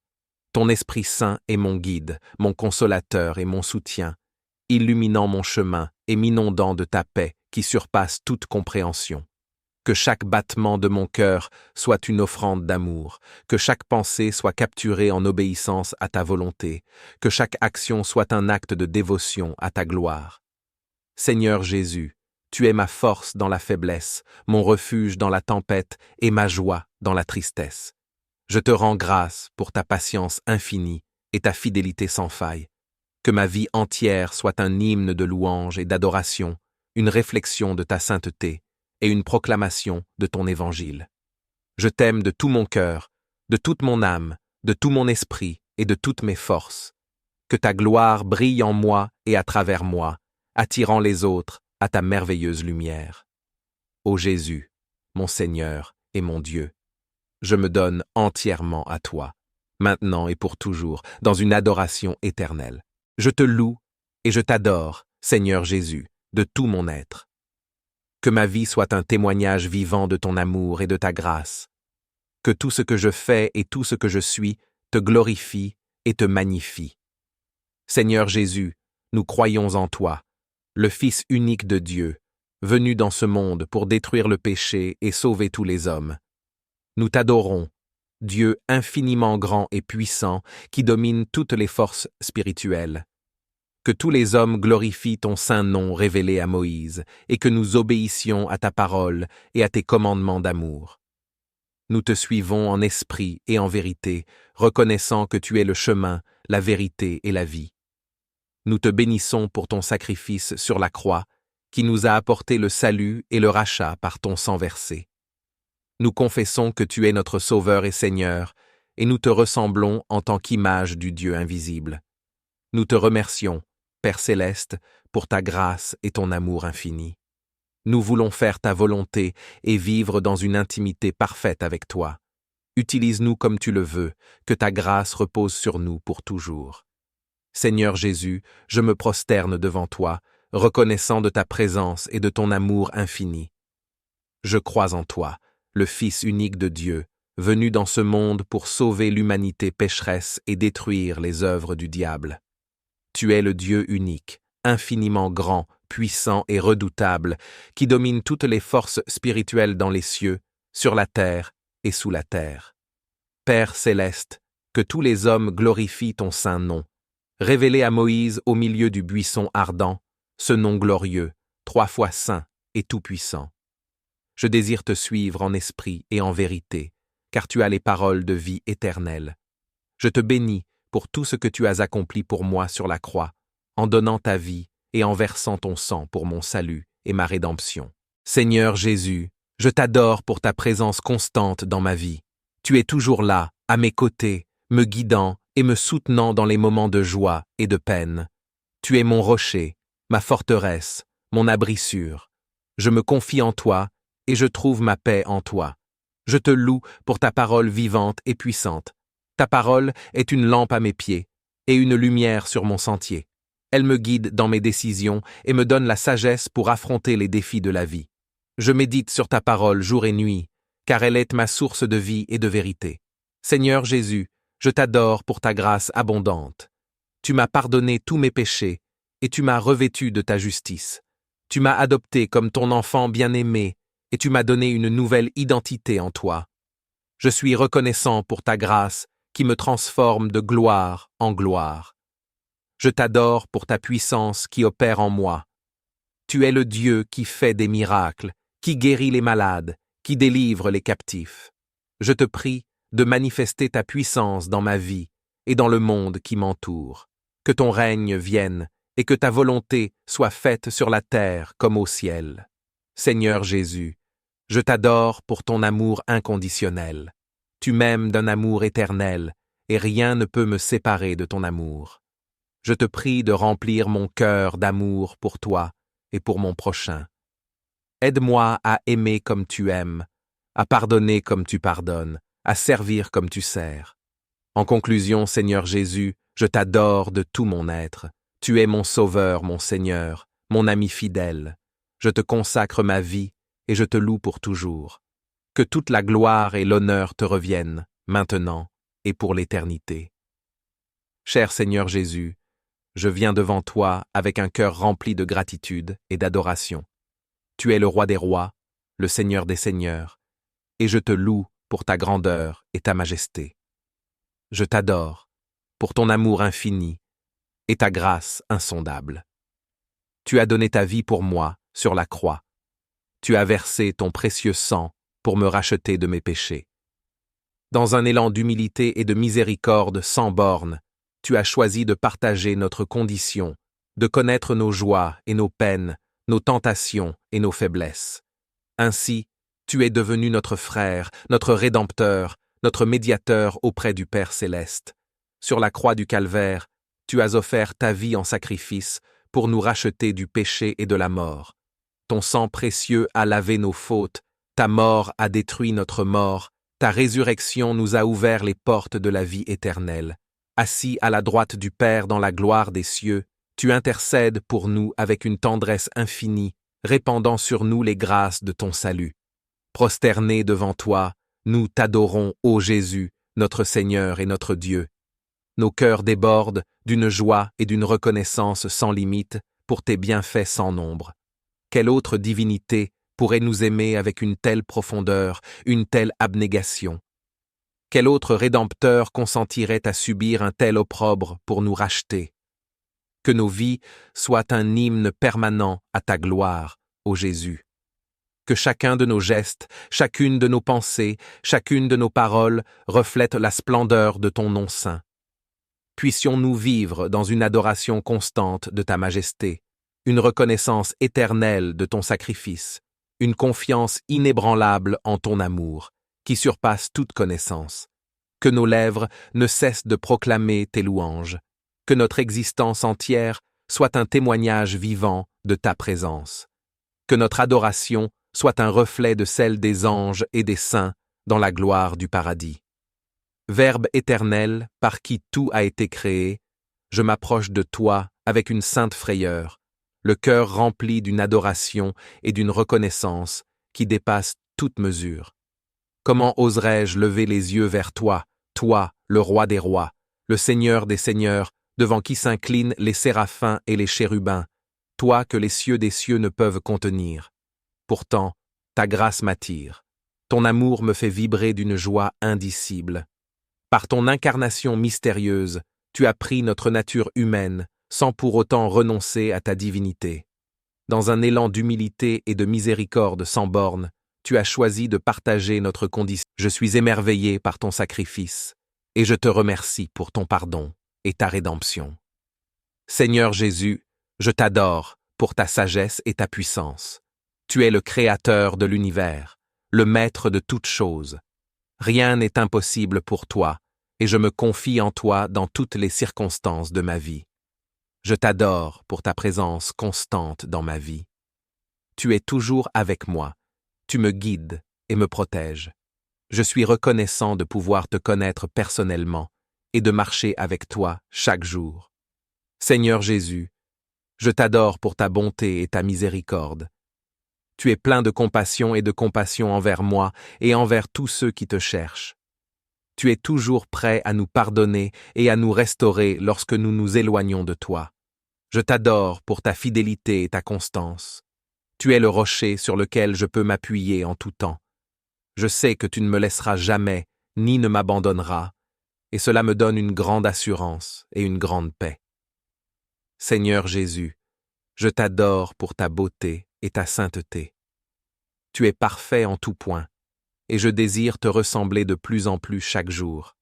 Ton Esprit Saint est mon guide, mon consolateur et mon soutien, illuminant mon chemin et m'inondant de ta paix qui surpasse toute compréhension. Que chaque battement de mon cœur soit une offrande d'amour, que chaque pensée soit capturée en obéissance à ta volonté, que chaque action soit un acte de dévotion à ta gloire. Seigneur Jésus, tu es ma force dans la faiblesse, mon refuge dans la tempête et ma joie dans la tristesse. Je te rends grâce pour ta patience infinie et ta fidélité sans faille. Que ma vie entière soit un hymne de louange et d'adoration, une réflexion de ta sainteté et une proclamation de ton évangile. Je t'aime de tout mon cœur, de toute mon âme, de tout mon esprit et de toutes mes forces. Que ta gloire brille en moi et à travers moi, attirant les autres à ta merveilleuse lumière. Ô Jésus, mon Seigneur et mon Dieu, je me donne entièrement à toi, maintenant et pour toujours, dans une adoration éternelle. Je te loue et je t'adore, Seigneur Jésus, de tout mon être. Que ma vie soit un témoignage vivant de ton amour et de ta grâce. Que tout ce que je fais et tout ce que je suis te glorifie et te magnifie. Seigneur Jésus, nous croyons en toi, le Fils unique de Dieu, venu dans ce monde pour détruire le péché et sauver tous les hommes. Nous t'adorons, Dieu infiniment grand et puissant qui domine toutes les forces spirituelles. Que tous les hommes glorifient ton saint nom révélé à Moïse, et que nous obéissions à ta parole et à tes commandements d'amour. Nous te suivons en esprit et en vérité, reconnaissant que tu es le chemin, la vérité et la vie. Nous te bénissons pour ton sacrifice sur la croix, qui nous a apporté le salut et le rachat par ton sang versé. Nous confessons que tu es notre Sauveur et Seigneur, et nous te ressemblons en tant qu'image du Dieu invisible. Nous te remercions, Père céleste, pour ta grâce et ton amour infini. Nous voulons faire ta volonté et vivre dans une intimité parfaite avec toi. Utilise-nous comme tu le veux, que ta grâce repose sur nous pour toujours. Seigneur Jésus, je me prosterne devant toi, reconnaissant de ta présence et de ton amour infini. Je crois en toi, le Fils unique de Dieu, venu dans ce monde pour sauver l'humanité pécheresse et détruire les œuvres du diable. Tu es le Dieu unique, infiniment grand, puissant et redoutable, qui domine toutes les forces spirituelles dans les cieux, sur la terre et sous la terre. Père céleste, que tous les hommes glorifient ton saint nom, révélé à Moïse au milieu du buisson ardent, ce nom glorieux, 3 fois saint et tout-puissant. Je désire te suivre en esprit et en vérité, car tu as les paroles de vie éternelle. Je te bénis pour tout ce que tu as accompli pour moi sur la croix, en donnant ta vie et en versant ton sang pour mon salut et ma rédemption. Seigneur Jésus, je t'adore pour ta présence constante dans ma vie. Tu es toujours là, à mes côtés, me guidant et me soutenant dans les moments de joie et de peine. Tu es mon rocher, ma forteresse, mon abri sûr. Je me confie en toi et je trouve ma paix en toi. Je te loue pour ta parole vivante et puissante. Ta parole est une lampe à mes pieds et une lumière sur mon sentier. Elle me guide dans mes décisions et me donne la sagesse pour affronter les défis de la vie. Je médite sur ta parole jour et nuit, car elle est ma source de vie et de vérité. Seigneur Jésus, je t'adore pour ta grâce abondante. Tu m'as pardonné tous mes péchés et tu m'as revêtu de ta justice. Tu m'as adopté comme ton enfant bien-aimé et tu m'as donné une nouvelle identité en toi. Je suis reconnaissant pour ta grâce qui me transforme de gloire en gloire. Je t'adore pour ta puissance qui opère en moi. Tu es le Dieu qui fait des miracles, qui guérit les malades, qui délivre les captifs. Je te prie de manifester ta puissance dans ma vie et dans le monde qui m'entoure. Que ton règne vienne et que ta volonté soit faite sur la terre comme au ciel. Seigneur Jésus, je t'adore pour ton amour inconditionnel. Tu m'aimes d'un amour éternel, et rien ne peut me séparer de ton amour. je te prie de remplir mon cœur d'amour pour toi et pour mon prochain. Aide-moi à aimer comme tu aimes, à pardonner comme tu pardonnes, à servir comme tu sers. En conclusion, Seigneur Jésus, je t'adore de tout mon être. Tu es mon Sauveur, mon Seigneur, mon ami fidèle. Je te consacre ma vie et je te loue pour toujours. Que toute la gloire et l'honneur te reviennent, maintenant et pour l'éternité. Cher Seigneur Jésus, je viens devant toi avec un cœur rempli de gratitude et d'adoration. Tu es le Roi des rois, le Seigneur des seigneurs, et je te loue pour ta grandeur et ta majesté. Je t'adore pour ton amour infini et ta grâce insondable. Tu as donné ta vie pour moi sur la croix. Tu as versé ton précieux sang pour me racheter de mes péchés. Dans un élan d'humilité et de miséricorde sans bornes, tu as choisi de partager notre condition, de connaître nos joies et nos peines, nos tentations et nos faiblesses. Ainsi, tu es devenu notre frère, notre rédempteur, notre médiateur auprès du Père céleste. Sur la croix du Calvaire, tu as offert ta vie en sacrifice pour nous racheter du péché et de la mort. Ton sang précieux a lavé nos fautes, ta mort a détruit notre mort, ta résurrection nous a ouvert les portes de la vie éternelle. Assis à la droite du Père dans la gloire des cieux, tu intercèdes pour nous avec une tendresse infinie, répandant sur nous les grâces de ton salut. Prosternés devant toi, nous t'adorons, ô Jésus, notre Seigneur et notre Dieu. Nos cœurs débordent d'une joie et d'une reconnaissance sans limite pour tes bienfaits sans nombre. Quelle autre divinité pourrait nous aimer avec une telle profondeur, une telle abnégation? Quel autre Rédempteur consentirait à subir un tel opprobre pour nous racheter? Que nos vies soient un hymne permanent à ta gloire, ô Jésus. Que chacun de nos gestes, chacune de nos pensées, chacune de nos paroles reflète la splendeur de ton nom saint. Puissions-nous vivre dans une adoration constante de ta majesté, une reconnaissance éternelle de ton sacrifice, une confiance inébranlable en ton amour, qui surpasse toute connaissance. Que nos lèvres ne cessent de proclamer tes louanges, que notre existence entière soit un témoignage vivant de ta présence, que notre adoration soit un reflet de celle des anges et des saints dans la gloire du paradis. Verbe éternel, par qui tout a été créé, je m'approche de toi avec une sainte frayeur, le cœur rempli d'une adoration et d'une reconnaissance qui dépasse toute mesure. Comment oserais-je lever les yeux vers toi, toi, le Roi des rois, le Seigneur des seigneurs, devant qui s'inclinent les séraphins et les chérubins, toi que les cieux des cieux ne peuvent contenir. Pourtant, ta grâce m'attire. Ton amour me fait vibrer d'une joie indicible. Par ton incarnation mystérieuse, tu as pris notre nature humaine, sans pour autant renoncer à ta divinité. Dans un élan d'humilité et de miséricorde sans bornes, tu as choisi de partager notre condition. Je suis émerveillé par ton sacrifice, et je te remercie pour ton pardon et ta rédemption. Seigneur Jésus, je t'adore pour ta sagesse et ta puissance. Tu es le Créateur de l'univers, le Maître de toutes choses. Rien n'est impossible pour toi, et je me confie en toi dans toutes les circonstances de ma vie. Je t'adore pour ta présence constante dans ma vie. Tu es toujours avec moi, tu me guides et me protèges. Je suis reconnaissant de pouvoir te connaître personnellement et de marcher avec toi chaque jour. Seigneur Jésus, je t'adore pour ta bonté et ta miséricorde. Tu es plein de compassion et de compassion envers moi et envers tous ceux qui te cherchent. Tu es toujours prêt à nous pardonner et à nous restaurer lorsque nous nous éloignons de toi. Je t'adore pour ta fidélité et ta constance. Tu es le rocher sur lequel je peux m'appuyer en tout temps. Je sais que tu ne me laisseras jamais, ni ne m'abandonneras, et cela me donne une grande assurance et une grande paix. Seigneur Jésus, je t'adore pour ta beauté et ta sainteté. Tu es parfait en tout point, et je désire te ressembler de plus en plus chaque jour.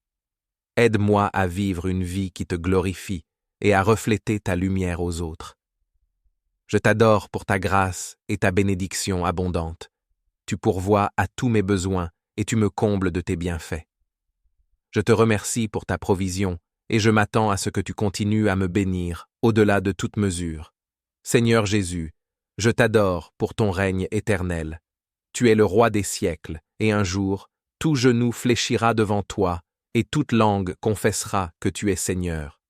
Aide-moi à vivre une vie qui te glorifie et à refléter ta lumière aux autres. Je t'adore pour ta grâce et ta bénédiction abondante. Tu pourvois à tous mes besoins et tu me combles de tes bienfaits. Je te remercie pour ta provision et je m'attends à ce que tu continues à me bénir, au-delà de toute mesure. Seigneur Jésus, je t'adore pour ton règne éternel. Tu es le roi des siècles, et un jour, tout genou fléchira devant toi, et toute langue confessera que tu es Seigneur.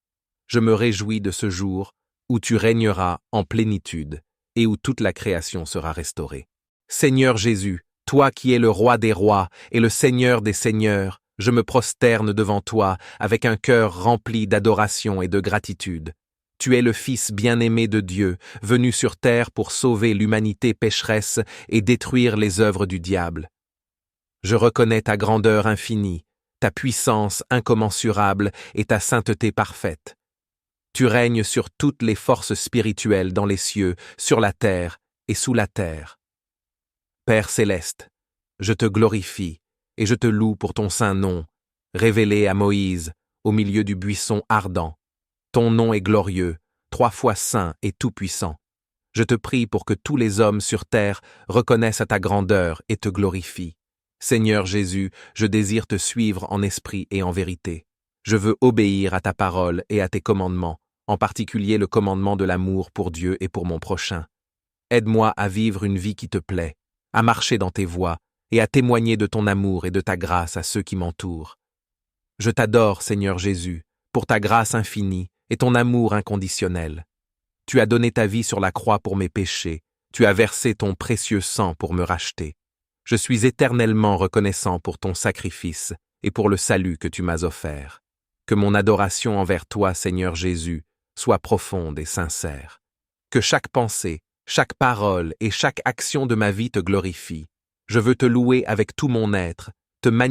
Je me réjouis de ce jour où tu régneras en plénitude, et où toute la création sera restaurée. Seigneur Jésus, toi qui es le roi des rois et le Seigneur des seigneurs, je me prosterne devant toi avec un cœur rempli d'adoration et de gratitude. Tu es le Fils bien-aimé de Dieu, venu sur terre pour sauver l'humanité pécheresse et détruire les œuvres du diable. Je reconnais ta grandeur infinie, ta puissance incommensurable et ta sainteté parfaite. Tu règnes sur toutes les forces spirituelles dans les cieux, sur la terre et sous la terre. Père céleste, je te glorifie et je te loue pour ton saint nom, révélé à Moïse au milieu du buisson ardent. Ton nom est glorieux, 3 fois saint et tout-puissant. Je te prie pour que tous les hommes sur terre reconnaissent ta grandeur et te glorifient. Seigneur Jésus, je désire te suivre en esprit et en vérité. Je veux obéir à ta parole et à tes commandements, en particulier le commandement de l'amour pour Dieu et pour mon prochain. Aide-moi à vivre une vie qui te plaît, à marcher dans tes voies et à témoigner de ton amour et de ta grâce à ceux qui m'entourent. Je t'adore, Seigneur Jésus, pour ta grâce infinie et ton amour inconditionnel. Tu as donné ta vie sur la croix pour mes péchés, tu as versé ton précieux sang pour me racheter. Je suis éternellement reconnaissant pour ton sacrifice et pour le salut que tu m'as offert. Que mon adoration envers toi, Seigneur Jésus, soit profonde et sincère. Que chaque pensée, chaque parole et chaque action de ma vie te glorifie. Je veux te louer avec tout mon être, te magnifier